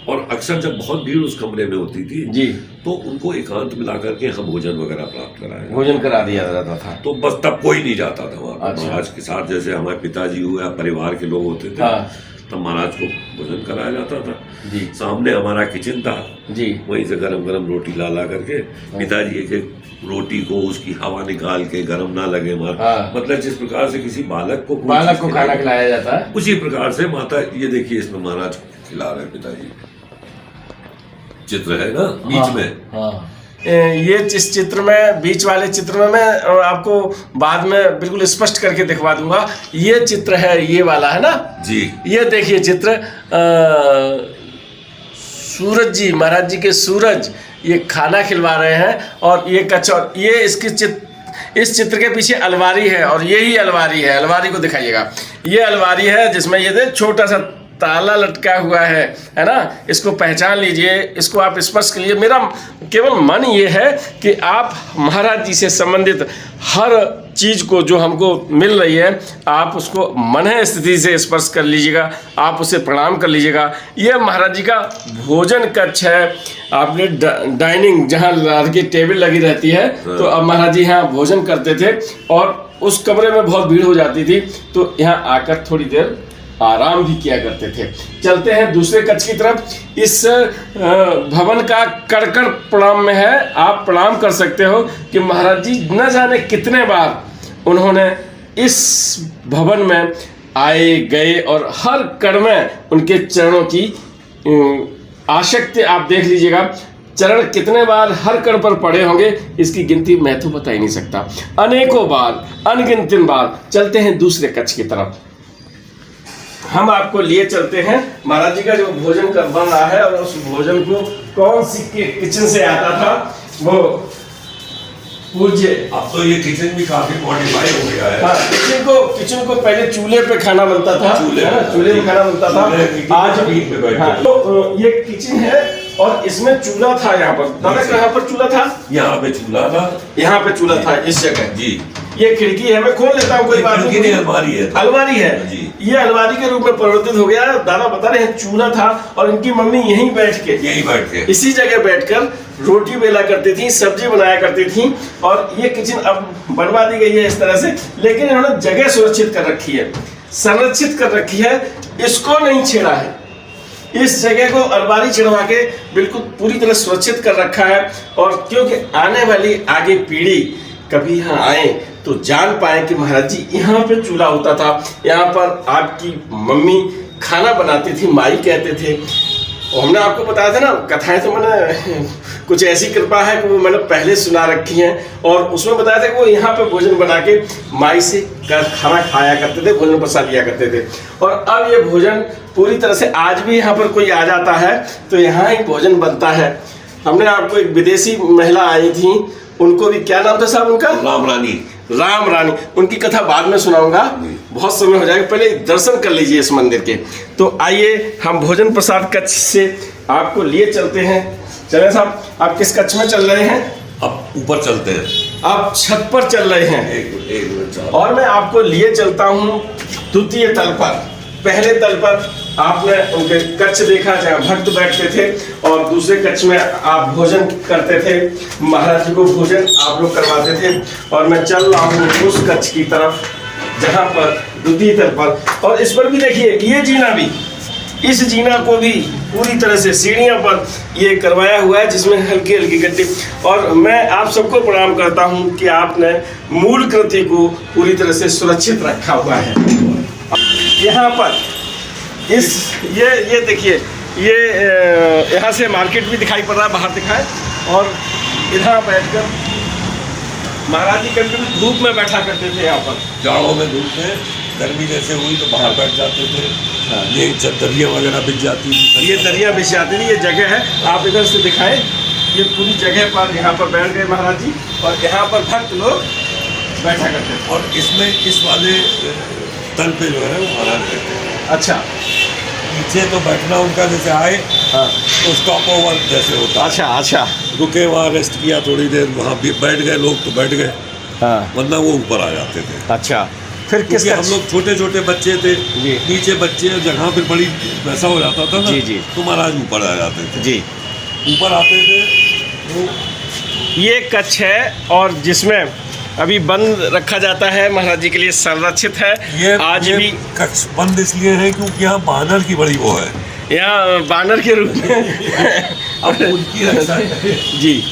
और अक्सर जब बहुत भीड़ उस कमरे में होती थी जी, तो उनको एकांत मिला करके हम भोजन वगैरह प्राप्त कराए, भोजन करा दिया जाता था। तो बस तब कोई नहीं जाता था वहाँ। अच्छा। महाराज के साथ जैसे हमारे पिताजी हुए या परिवार के लोग होते थे, हाँ, तब महाराज को भोजन कराया जाता था जी। सामने हमारा किचन था जी, वहीं से गरम गरम रोटी ला करके पिताजी एक रोटी को उसकी हवा निकाल के गरम ना लगे मतलब जिस प्रकार से किसी बालक को खाना खिलाया जाता है, उसी प्रकार से माता, ये देखिए इसमें महाराज खिला रहे पिताजी, चित्र है ना बीच में। हाँ। ये इस चित्र में, बीच वाले चित्र में मैं आपको बाद में बिल्कुल स्पष्ट करके दिखवा दूंगा। ये चित्र है, ये वाला है ना जी, ये देखिए चित्र, सूरज जी, महाराज जी के सूरज ये खाना खिलवा रहे हैं और ये कचौर, ये इस चित्र के पीछे अलमारी है और यही अलमारी है। अलमारी को दिखाइएगा, ये अलमारी है जिसमें ये छोटा सा ताला लटका हुआ है ना। इसको पहचान लीजिए, इसको आप स्पर्श करिए। मेरा केवल मन ये है कि आप महाराज जी से संबंधित हर चीज़ को जो हमको मिल रही है आप उसको मन स्थिति से स्पर्श कर लीजिएगा, आप उसे प्रणाम कर लीजिएगा। ये महाराज जी का भोजन कक्ष है। आपने डाइनिंग जहाँ की टेबल लगी रहती है, तो अब महाराज जी यहाँ भोजन करते थे और उस कमरे में बहुत भीड़ हो जाती थी, तो यहाँ आकर थोड़ी देर आराम भी किया करते थे। चलते हैं दूसरे कक्ष की तरफ। इस भवन का कड़कड़ प्रणाम में है, आप प्रणाम कर सकते हो कि महाराज जी न जाने कितने बार उन्होंने इस भवन में आए गए और हर कण में उनके चरणों की आसक्ति आप देख लीजिएगा। चरण कितने बार हर कण पर पड़े होंगे इसकी गिनती मैं तो बता ही नहीं सकता, अनेकों बार, अनगिनत बार। चलते हैं दूसरे कक्ष की तरफ। हम आपको लिए चलते हैं महाराज जी का जो भोजन कर बन रहा है और उस भोजन को कौन सी किचन से आता था वो पूज्य। अब तो ये किचन भी काफी मॉडिफाई हो गया है। हाँ, किचन को पहले चूल्हे पे खाना बनता था, चूल्हे पे खाना बनता था। आज तो ये किचन है और इसमें चूल्हा था। यहाँ पर दादा कहाँ पर चूल्हा था? यहाँ पे चूल्हा था, यहाँ पे चूल्हा था इस जगह जी। ये खिड़की है, मैं खोल लेता हूँ, कोई बात नहीं। अलमारी है, अलमारी है जी। ये अलमारी के रूप में परिवर्तित हो गया। दादा बता रहे हैं चूल्हा था और इनकी मम्मी यहीं बैठ के इसी जगह बैठकर रोटी बेला करती थी, सब्जी बनाया करती थी। और ये किचन अब बनवा दी गई है इस तरह से, लेकिन इन्होंने जगह सुरक्षित कर रखी है, संरक्षित कर रखी है, इसको नहीं छेड़ा है। इस जगह को अलमारी चढ़वा के बिल्कुल पूरी तरह सुरक्षित कर रखा है। और क्योंकि आने वाली आगे पीढ़ी कभी यहाँ आए तो जान पाए कि महाराज जी यहाँ पे चूल्हा होता था, यहाँ पर आपकी मम्मी खाना बनाती थी, माई कहते थे। और हमने आपको बताया था ना, कथाएं तो मैंने कुछ ऐसी कृपा है कि वो मैंने पहले सुना रखी हैं और उसमें बताया था कि वो यहाँ पे भोजन बना के माई से खाना खाया करते थे, भोजन प्रसाद लिया करते थे। और अब ये भोजन पूरी तरह से आज भी यहाँ पर कोई आ जाता है तो यहाँ ही भोजन बनता है। हमने आपको एक विदेशी महिला आई थी, उनको भी, क्या नाम था साहब उनका? राम रानी। उनकी कथा बाद में सुनाऊंगा, बहुत समय हो जाएगा, पहले दर्शन कर लीजिए इस मंदिर के। तो आइए हम भोजन प्रसाद कक्ष से आपको लिए चलते हैं। चले साहब, आप किस कक्ष में चल रहे हैं? अब ऊपर चलते हैं, आप छत पर चल रहे हैं। एक और मैं आपको लिए चलता हूँ द्वितीय तल पर। पहले तल पर आपने उनके कक्ष देखा जहाँ भक्त बैठते थे और दूसरे कक्ष में आप भोजन करते थे, महाराज जी को भोजन आप लोग करवाते थे। और मैं चल रहा हूँ उस कक्ष की तरफ जहाँ पर द्वितीय तल पर, और इस पर भी देखिए ये जीना भी इस जीना को भी पूरी तरह से सीढ़ियों पर ये करवाया हुआ है, जिसमें हल्की हल्की गड्डी। और मैं आप सबको प्रणाम करता हूँ कि आपने मूल कृति को पूरी तरह से सुरक्षित रखा हुआ है। यहाँ पर इस ये देखिए, ये यहाँ से मार्केट भी दिखाई पड़ रहा है, बाहर दिखाए। और इधर बैठकर महाराज जी कभी धूप में बैठा करते थे। यहाँ पर जाड़ों में धूप में गर्मी जैसे हुई तो बाहर बैठ जाते थे। ये दरिया वगैरह बिछ जाती थी, ये दरिया बिछ जाती थी। ये जगह है, आप इधर से दिखाएं, ये पूरी जगह पर यहाँ पर बैठ गए महाराज जी, और यहाँ पर भक्त लोग बैठा करते थे। और इसमें इस वाले तल पे जो है वो महाराज रहते थे। अच्छा, नीचे तो बैठना उनका जैसे आए हाँ, तो स्टॉप ओवर जैसे होता। अच्छा अच्छा, रुके वहाँ रेस्ट किया थोड़ी देर, वहाँ भी बैठ गए लोग तो बैठ गए, हाँ, वरना वो ऊपर आ जाते थे। अच्छा। फिर किस हम लोग छोटे छोटे बच्चे थे, जी, नीचे बच्चे, जगह पे बड़ी वैसा हो जाता था ना, जी जी, तो महाराज ऊपर आ जाते थे। जी, ऊपर आते थे वो। ये कच्छ है और जिसमें अभी बंद रखा जाता है, महाराज जी के लिए संरक्षित है। ये आज ये भी कच्छ बंद इसलिए है क्योंकि यहाँ बानर की बड़ी वो है, यहाँ बानर के रूप में अब उनकी रक्षा है। जी,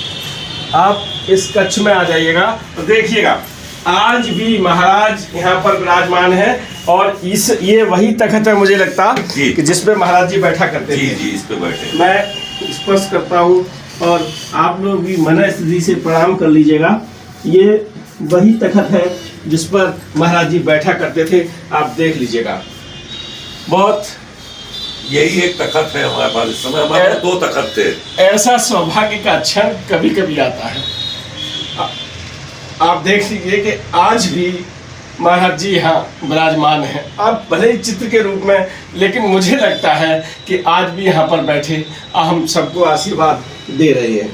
आप इस कच्छ में आ जाइएगा तो देखिएगा, आज भी महाराज यहाँ पर विराजमान है। और ये वही तख्त है मुझे लगता जी, कि जिस पे महाराज जी बैठा करते जी थे। जी, इस पे बैठे। मैं स्पर्श करता हूँ और आप लोग भी मन स्थिति से प्रणाम कर लीजिएगा। ये वही तख्त है जिस पर महाराज जी बैठा करते थे, आप देख लीजिएगा। बहुत यही एक तख्त है हमारे पास इस समय। हमारे पास 2 तख्त थे। ऐसा सौभाग्य का क्षण कभी कभी आता है। आप देख लीजिए कि आज भी महाराज जी यहाँ विराजमान हैं। आप भले ही चित्र के रूप में, लेकिन मुझे लगता है कि आज भी यहाँ पर बैठे हम सबको आशीर्वाद दे रहे हैं।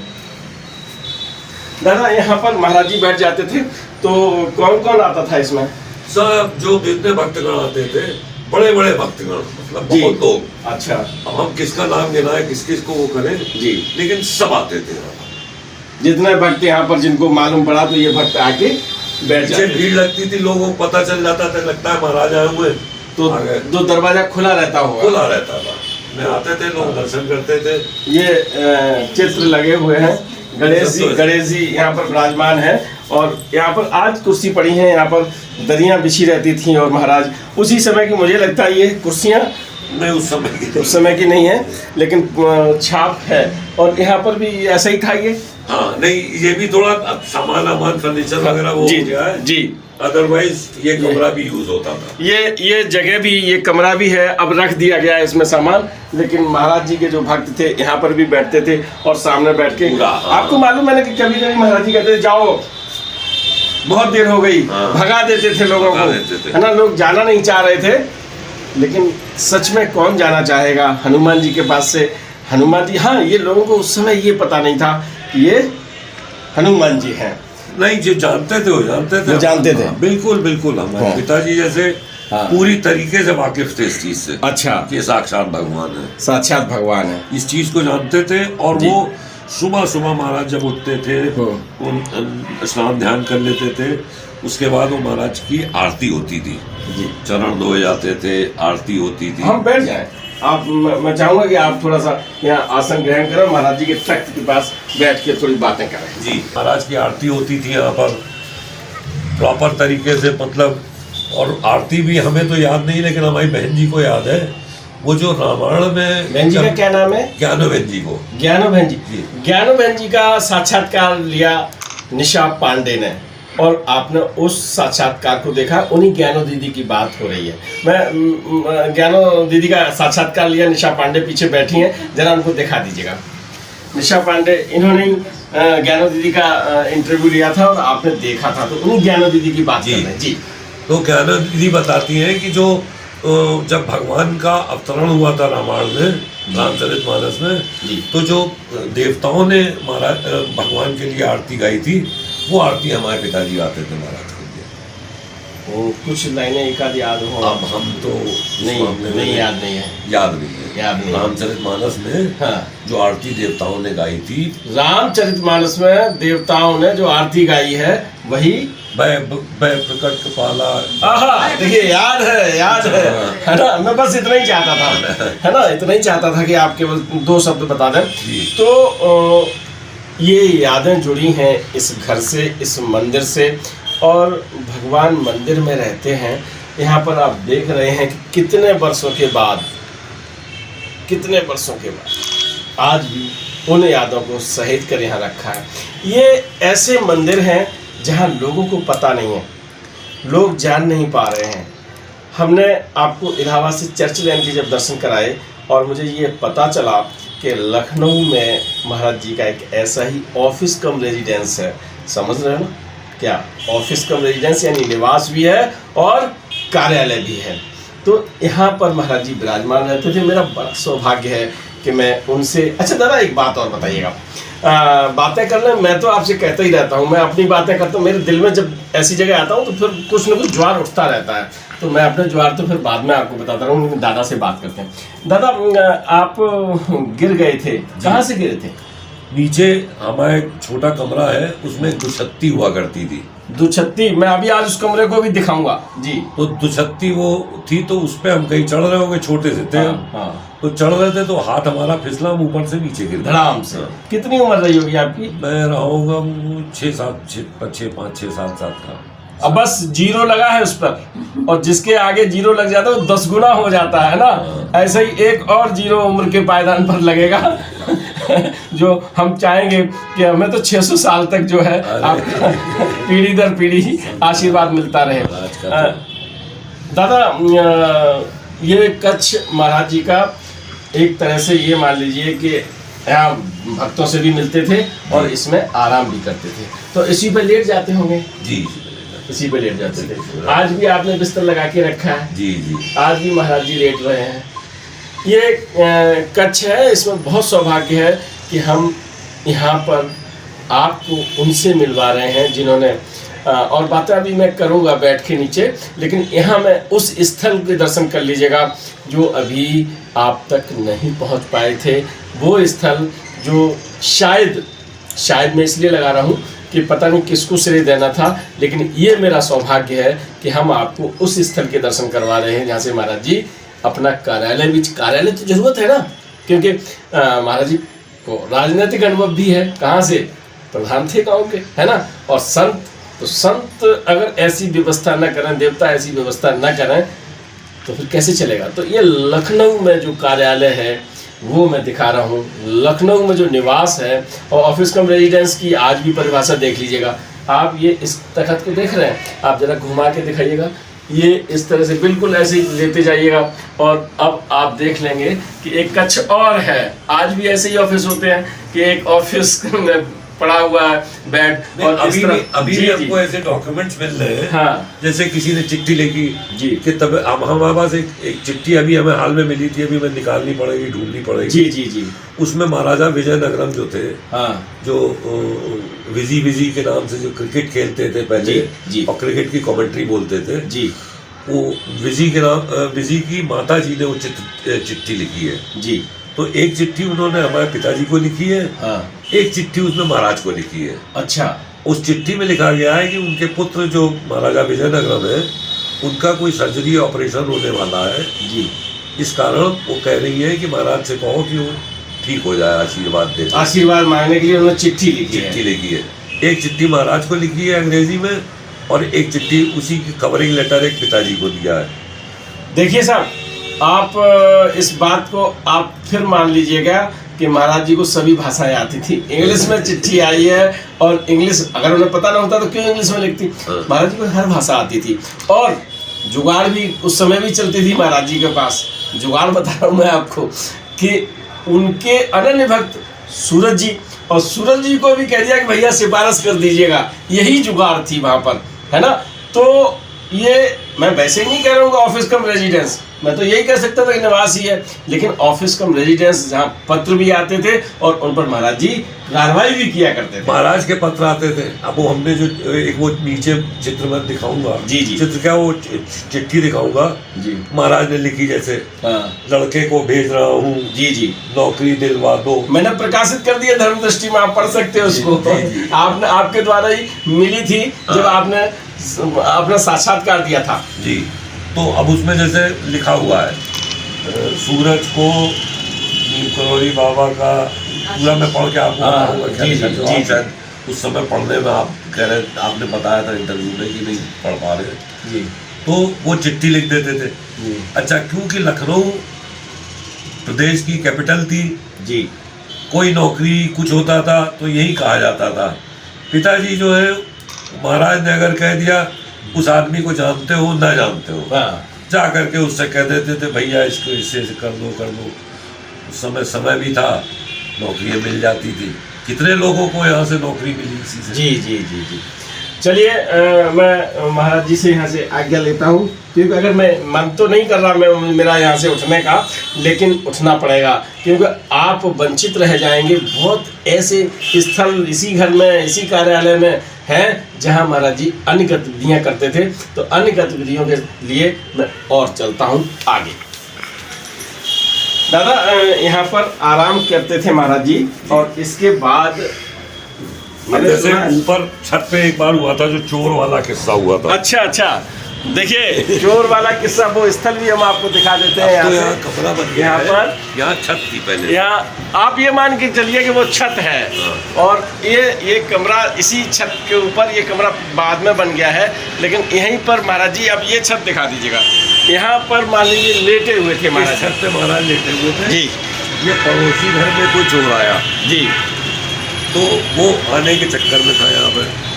दादा, यहाँ पर महाराज जी बैठ जाते थे तो कौन कौन आता था इसमें? सब जो जितने भक्तगण आते थे, बड़े बड़े भक्तगण, मतलब जी, बहुत लोग। अच्छा, अब हम किसका नाम गिनाएं, किस किस को वो करें जी, लेकिन सब आते थे यहाँ। जितने भक्त यहाँ पर जिनको मालूम पड़ा तो ये भक्त आके बैठ पीछे जाते। भीड़ लगती थी, लोगों को पता चल जाता था, लगता है महाराज आए हुए, तो आ गए। दो दरवाजा खुला रहता होगा। खुला रहता था, मैं आते थे, लोग दर्शन करते थे। ये चित्र लगे हुए हैं, गणेश जी यहाँ पर विराजमान है। और यहाँ पर आज कुर्सी पड़ी है, यहाँ पर दरियाँ बिछी रहती थी। और महाराज उसी समय की, मुझे लगता है ये कुर्सियाँ नहीं उस समय की नहीं है, लेकिन छाप है। और यहाँ पर भी ऐसा ही था ये। हाँ, नहीं, ये भी थोड़ा अब सामान फर्नीचर वगैरह वो जी हो गया है जी, अदरवाइज ये कमरा भी यूज होता था। ये जगह भी, ये कमरा भी है, अब रख दिया गया है इसमें सामान। लेकिन महाराज जी के जो भक्त थे यहाँ पर भी बैठते थे और सामने बैठ के हाँ। आपको मालूम है ना कि कभी कभी महाराज जी कहते थे जाओ, बहुत देर हो गई, हाँ। भगा देते थे लोगों को, है ना, लोग जाना नहीं चाह रहे थे। लेकिन सच में कौन जाना चाहेगा हनुमान जी के पास से? हनुमान जी, हाँ, ये लोगों को उस समय ये पता नहीं था कि ये हनुमान जी हैं। नहीं, जो जानते थे वो जानते थे। हाँ, बिल्कुल बिल्कुल, हमारे हाँ। पिताजी जैसे हाँ। पूरी तरीके से वाकिफ थे इस चीज से। अच्छा, कि साक्षात भगवान है, साक्षात भगवान है, इस चीज को जानते थे। और जी। वो सुबह सुबह महाराज जब उठते थे, वो स्नान ध्यान कर लेते थे, उसके बाद वो महाराज की आरती होती थी, जी, चरण धोए जाते थे, आरती होती थी। हम बैठ जाएं। आप, मैं चाहूंगा कि आप थोड़ा सा यहाँ आसन ग्रहण करें, महाराज जी के तख्त के पास बैठ के थोड़ी बातें करें। जी, महाराज की आरती होती थी यहाँ पर प्रॉपर तरीके से, मतलब। और आरती भी हमें तो याद नहीं, लेकिन हमारी बहन जी को याद है, वो जो रामायण में। बहन जी का क्या नाम है? ज्ञानो बहन जी को। ज्ञानो बहन जी। जी। ज्ञानो बहन जी का साक्षात्कार लिया निशा पांडे ने, और आपने उस साक्षात्कार को देखा। उन्हीं ज्ञानो दीदी की बात हो रही है। मैं ज्ञानो दीदी का साक्षात्कार लिया, निशा पांडे पीछे बैठी हैं, जरा उनको दिखा दीजिएगा। निशा पांडे, इन्होंने ही ज्ञानो दीदी का इंटरव्यू लिया था और आपने देखा था, तो उन्हीं ज्ञानो दीदी की बात कर रहे हैं। जी, तो ज्ञानो दीदी बताती हैं कि जो जब भगवान का अवतरण हुआ था रामायण में, रामचरितमानस में, तो जो देवताओं ने महाराज भगवान के लिए आरती गाई थी, वो आरती हमारे पिताजी गाते थे महाराज के लिए। वो कुछ लाइनें एक आध याद हो। अब हम तो नहीं याद नहीं है। याद नहीं है। रामचरितमानस में हाँ, जो आरती देवताओं ने गाई थी, रामचरितमानस में देवताओं ने जो आरती गाई है वही बै प्रकट पाला। देखिए याद है ना। मैं बस इतना ही चाहता था, है ना, इतना ही चाहता था कि आप केवल 2 शब्द बता दें। तो ये यादें जुड़ी हैं इस घर से, इस मंदिर से, और भगवान मंदिर में रहते हैं। यहाँ पर आप देख रहे हैं कि कितने वर्षों के बाद आज भी उन यादों को सहेज कर यहाँ रखा है। ये ऐसे मंदिर हैं जहाँ लोगों को पता नहीं है, लोग जान नहीं पा रहे हैं। हमने आपको इलाहाबाद से चर्च लैन के जब दर्शन कराए और मुझे ये पता चला कि लखनऊ में महाराज जी का एक ऐसा ही ऑफिस कम रेजिडेंस है। समझ रहे हो ना क्या? ऑफिस कम रेजिडेंस यानी निवास भी है और कार्यालय भी है। तो यहाँ पर महाराज जी विराजमान रहते थे। मेरा बड़ा सौभाग्य है कि मैं उनसे। अच्छा दादा, एक बात और बताइएगा। बातें करने मैं तो आपसे कहता ही रहता हूँ, मैं अपनी बातें करता हूँ। मेरे दिल में जब ऐसी जगह आता हूँ तो फिर कुछ न कुछ ज्वार उठता रहता है। तो मैं अपने ज्वार तो फिर बाद में आपको बताता रहूँ। दादा से बात करते हैं। दादा, आप गिर गए थे, कहाँ से गिरे थे? नीचे हमारा एक छोटा कमरा है, उसमें दुछत्ती हुआ करती थी। दुछत्ती? मैं अभी आज उस कमरे को भी दिखाऊंगा जी। तो दुछत्ती वो थी, तो उस पे हम कहीं चढ़ रहे होंगे, छोटे से थे। हाँ। तो चढ़ रहे थे तो हाथ हमारा फिसला, ऊपर से नीचे गिर धड़ाम से। कितनी उम्र रही होगी आपकी? मैं रहूंगा 5-6-7 साल का। अब बस 0 लगा है उस पर, और जिसके आगे 0 लग जाता है वो 10 गुना हो जाता है ना। ऐसे ही एक और 0 उम्र के पायदान पर लगेगा जो हम चाहेंगे कि हमें तो 600 साल तक जो है आपका पीढ़ी दर पीढ़ी आशीर्वाद मिलता रहे। दादा, ये कच्छ महाराज जी का एक तरह से ये मान लीजिए कि यहाँ भक्तों से भी मिलते थे और इसमें आराम भी करते थे। तो इसी पे लेट जाते होंगे? जी, इसी पे लेट जाते थे। आज भी आपने बिस्तर लगा के रखा है? जी। आज भी महाराज जी लेट रहे हैं। ये कच्छ है, इसमें बहुत सौभाग्य है कि हम यहाँ पर आपको उनसे मिलवा रहे हैं जिन्होंने और बातें अभी मैं करूँगा बैठ के नीचे, लेकिन यहाँ मैं उस स्थल के दर्शन कर लीजिएगा जो अभी आप तक नहीं पहुँच पाए थे। वो स्थल जो शायद मैं इसलिए लगा रहा हूँ कि पता नहीं किसको श्रेय देना था, लेकिन ये मेरा सौभाग्य है कि हम आपको उस स्थल के दर्शन करवा रहे हैं जहाँ से महाराज जी अपना कार्यालय तो जरूरत है ना, क्योंकि महाराज जी को राजनीतिक अनुभव भी है। कहाँ से? प्रधान थे गाँव के, है ना। और संत अगर ऐसी व्यवस्था न करें, देवता ऐसी व्यवस्था न करें, तो फिर कैसे चलेगा? तो ये लखनऊ में जो कार्यालय है वो मैं दिखा रहा हूँ। लखनऊ में जो निवास है और ऑफिस कम रेजिडेंस की आज भी परिभाषा देख लीजिएगा आप। ये इस तखत को देख रहे हैं, आप जरा घुमा के दिखाइएगा। ये इस तरह से बिल्कुल ऐसे ही लेते जाइएगा और अब आप देख लेंगे कि एक कच्छ और है। आज भी ऐसे ही ऑफिस होते हैं कि एक ऑफिस पड़ा हुआ है बेड, और अभी भी आपको ऐसे डॉक्यूमेंट्स मिल रहे हैं। हाँ। जैसे किसी ने चिट्ठी लिखी जी कि तब हमारे पास एक चिट्ठी अभी हमें हाल में मिली थी, अभी मैं निकालनी पड़ेगी, ढूंढनी पड़ेगी। जी। उसमें महाराजा विजयनगरम जो थे, हाँ, जो विजी के नाम से जो क्रिकेट खेलते थे पहले जी। और क्रिकेट की कमेंट्री बोलते थे जी, वो विजी की माता जी ने वो चिट्ठी लिखी है जी। तो एक चिट्ठी उन्होंने हमारे पिताजी को लिखी है, हाँ। एक चिट्ठी उसमें महाराज को लिखी है। अच्छा। उस चिट्ठी में लिखा गया है कि उनके पुत्र जो महाराजा विजयनगरम है, उनका कोई सर्जरी ऑपरेशन होने वाला है जी। इस कारण वो कह रही है कि महाराज से कहो कि वो ठीक हो जाए, आशीर्वाद दे। आशीर्वाद मांगने के लिए उन्होंने चिट्ठी लिखी है। एक चिट्ठी महाराज को लिखी है अंग्रेजी में, और एक चिट्ठी उसी की कवरिंग लेटर एक पिताजी को दिया है। देखिए साहब, आप इस बात को आप फिर मान लीजिएगा कि महाराज जी को सभी भाषाएं आती थी। इंग्लिश में चिट्ठी आई है, और इंग्लिश अगर उन्हें पता ना होता तो क्यों इंग्लिश में लिखती। महाराज जी को हर भाषा आती थी, और जुगाड़ भी उस समय भी चलती थी महाराज जी के पास। जुगाड़ बता रहा हूँ मैं आपको कि उनके अनन्य भक्त सूरज जी, और सूरज जी को भी कह दिया कि भैया सिफारिश कर दीजिएगा। यही जुगाड़ थी वहाँ पर, है ना। तो ये मैं वैसे ही नहीं कह रहा हूँ ऑफिस कम रेजिडेंस, मैं तो यही कह सकता था कि निवास ही है, लेकिन ऑफिस कम रेजिडेंस जहाँ पत्र भी आते थे और उन पर महाराज जी कार्रवाई भी किया करते थे। महाराज के पत्र आते थे। अब वो हमने जो एक वो नीचे चित्र में दिखाऊंगा, जी जी, चित्र क्या वो चिट्ठी दिखाऊंगा जी, महाराज ने लिखी, जैसे हाँ, लड़के को भेज रहा हूँ, जी जी, नौकरी दिलवा दो। मैंने प्रकाशित कर दिया धर्म दृष्टि में, आप पढ़ सकते हो उसको। आपने आपके द्वारा ही मिली थी जब आपने अपना साक्षात्कार दिया था जी। तो अब उसमें जैसे लिखा हुआ है, सूरज को करोरी बाबा का पूरा मैं पढ़ के आपको जी जी जी, उस समय पढ़ने में आप कह रहे, आपने बताया था इंटरव्यू में कि नहीं पढ़ पा रहे जी, तो वो चिट्ठी लिख देते थे। अच्छा, क्योंकि लखनऊ प्रदेश की कैपिटल थी जी, कोई नौकरी कुछ होता था तो यही कहा जाता था। पिताजी जो है, महाराज ने अगर कह दिया उस आदमी को जानते हो ना जानते हो, जा करके उससे कह देते थे भैया इसको इससे कर दो कर दो। उस समय भी था, नौकरियाँ मिल जाती थी। कितने लोगों को यहाँ से नौकरी मिली इसी से। जी जी जी जी। चलिए मैं महाराज जी से यहाँ से आज्ञा लेता हूँ, क्योंकि अगर मैं मन तो नहीं कर रहा मैं मेरा यहाँ से उठने का, लेकिन उठना पड़ेगा, क्योंकि आप वंचित रह जाएंगे। बहुत ऐसे स्थल इसी घर में, इसी कार्यालय में हैं जहाँ महाराज जी अन्य गतिविधियाँ करते थे। तो अन्य गतिविधियों के लिए मैं और चलता हूँ आगे। दादा यहाँ पर आराम करते थे महाराज जी, और इसके बाद जैसे ऊपर छत पे एक बार हुआ था जो चोर वाला किस्सा हुआ था। अच्छा अच्छा, देखिए चोर वाला किस्सा, वो स्थल भी हम आपको दिखा देते हैं। तो यहाँ कमरा बन गया है, पर यहाँ छत थी पहले। यहाँ आप ये मान के चलिए कि वो छत है, और ये कमरा इसी छत के ऊपर, ये कमरा बाद में बन गया है। लेकिन यहीं पर महाराज जी, अब ये छत दिखा दीजिएगा, यहाँ पर मान लीजिए लेटे हुए थे महाराज। छत पे महाराज लेटे हुए थे जी। ये पड़ोसी घर में कोई चोर आया जी, तो वो आने के चक्कर में था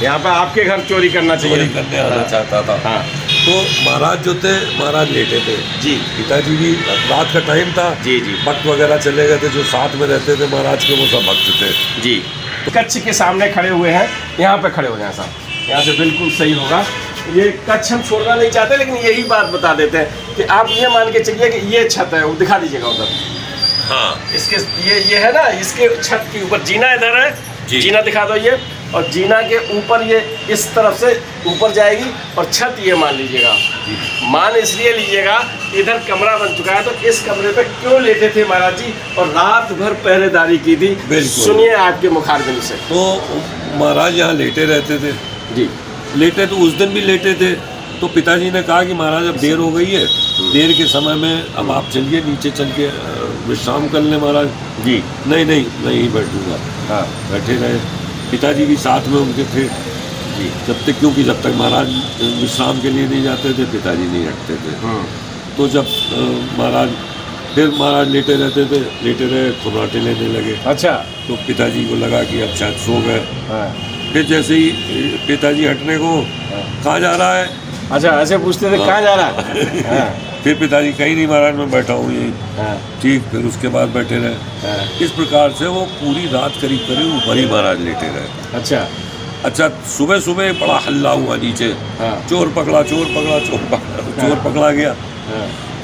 यहाँ पे आपके घर चोरी करना चाहिए, चोरी करने आना चाहता था। हाँ। तो महाराज जो थे, महाराज लेटे थे जी, पिताजी भी, रात का टाइम था जी जी, भक्त वगैरह चले गए थे, जो साथ में रहते थे महाराज के वो सब भक्त थे जी। तो कच्छ के सामने खड़े हुए हैं, यहाँ पे खड़े हो जाए साहब, यहाँ से बिल्कुल सही होगा। ये कच्छ हम छोड़ना नहीं चाहते, लेकिन यही बात बता देते हैं कि आप ये मान के चलिए कि ये छत है, वो दिखा दीजिएगा उधर। हाँ, इसके ये है ना, इसके छत के ऊपर जीना इधर है, जीना दिखा दो ये, और जीना के ऊपर ये इस तरफ से ऊपर जाएगी, और छत ये मान लीजिएगा। मान इसलिए लीजिएगा, इधर कमरा बन चुका है, तो इस कमरे पे क्यों लेटे थे महाराज जी, और रात भर पहरेदारी की थी। सुनिए आपके मुखारबिंद से। तो महाराज यहाँ लेटे रहते थे जी, लेटे, तो उस दिन भी लेटे थे। तो पिताजी ने कहा कि महाराज अब देर हो गई है, देर के समय में अब आप चलिए नीचे चल के विश्राम कर लें महाराज जी। नहीं नहीं, मैं यहीं बैठूंगा। हाँ, बैठे रहे। पिताजी भी साथ में उनके थे जी, जब तक, क्योंकि जब तक महाराज विश्राम के लिए नहीं जाते थे, पिताजी नहीं हटते थे। तो जब महाराज लेटे रहते थे, लेटे रहे, खुराटे लेने लगे। अच्छा। तो पिताजी को लगा कि अब शायद सो गए। फिर जैसे ही पिताजी हटने को, कहाँ जा रहा है? अच्छा, ऐसे पूछते थे कहाँ जा रहा है? फिर पिताजी कहीं नहीं महाराज, मैं बैठा हूँ यही। ठीक, फिर उसके बाद बैठे रहे। इस प्रकार से वो पूरी रात करीब ऊपर ही महाराज लेटे रहे। अच्छा, सुबह सुबह बड़ा हल्ला हुआ नीचे, चोर पकड़ा, चोर पकड़ा, चोर पकड़ा। चोर पकड़ा गया,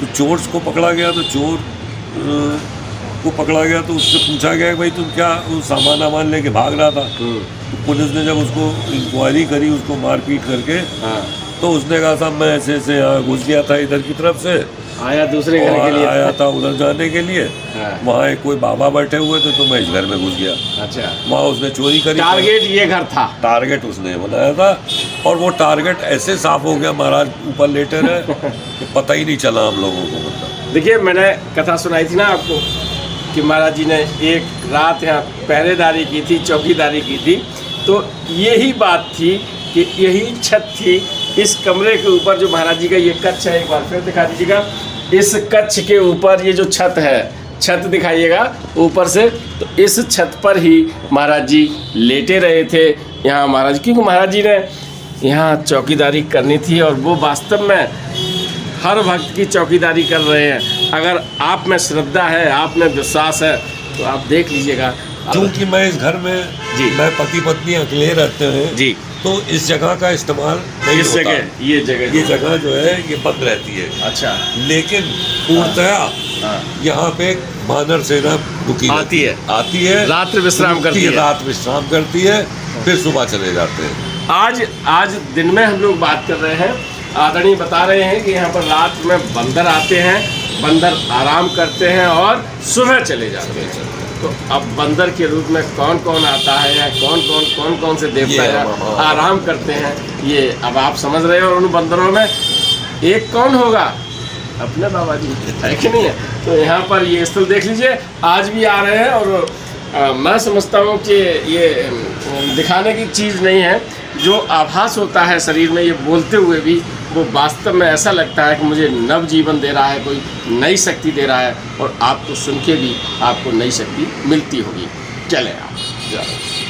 तो चोर को पकड़ा गया, तो चोर को पकड़ा गया, तो उससे पूछा गया कि भाई तुम क्या सामान वामान लेके भाग रहा था? तो पुलिस ने जब उसको इंक्वायरी करी, उसको मारपीट करके, तो उसने कहा साहब मैं ऐसे ऐसे यहाँ घुस गया था, इधर की तरफ से आया, दूसरे घर के लिए आया था, उधर जाने के लिए। वहाँ एक कोई बाबा बैठे हुए थे, तो मैं इस घर में घुस गया। अच्छा। वहाँ उसने चोरी करी। टारगेट ये घर था, टारगेट उसने बनाया था, और वो टारगेट ऐसे साफ हो गया, महाराज ऊपर लेटे रहे कि पता ही नहीं चला हम लोगों को। मतलब देखिए, मैंने कथा सुनाई थी ना आपको कि महाराज जी ने एक रात यहाँ पहरेदारी की थी, चौकीदारी की थी। तो यही बात थी कि यही छत थी, इस कमरे के ऊपर जो महाराज जी का ये कच्छ है, एक बार फिर दिखा दीजिएगा। इस कच्छ के ऊपर ये जो छत है, छत दिखाइएगा ऊपर से, तो इस छत पर ही महाराज जी लेटे रहे थे यहाँ महाराज, क्योंकि महाराज जी ने यहाँ चौकीदारी करनी थी, और वो वास्तव में हर भक्त की चौकीदारी कर रहे हैं। अगर आप में श्रद्धा है, आप में विश्वास है, तो आप देख लीजिएगा। क्योंकि मैं इस घर में जी, मैं पति पत्नी अकेले रहते हैं जी, तो इस जगह का इस्तेमाल नहीं इस होता। जगह ये जगह जो है ये बंद रहती है, अच्छा लेकिन पूर्णतया हाँ यहाँ पे वानर सेना रुकी आती आती है, रात्रि विश्राम करती है। रात विश्राम करती है, फिर सुबह चले जाते हैं। आज दिन में हम लोग बात कर रहे हैं, आदरणीय बता रहे हैं कि यहाँ पर रात में बंदर आते हैं, बंदर आराम करते हैं और सुबह चले जाते हैं। तो अब बंदर के रूप में कौन कौन आता है या कौन कौन से देवता आराम करते हैं, ये अब आप समझ रहे हो। उन बंदरों में एक कौन होगा, अपने बाबा जी है कि नहीं है। तो यहाँ पर ये स्थल देख लीजिए, आज भी आ रहे हैं। और मैं समझता हूँ कि ये दिखाने की चीज़ नहीं है, जो आभास होता है शरीर में ये बोलते हुए भी, वो वास्तव में ऐसा लगता है कि मुझे नव जीवन दे रहा है, कोई नई शक्ति दे रहा है। और आपको सुन के भी आपको नई शक्ति मिलती होगी। चले आप जाओ।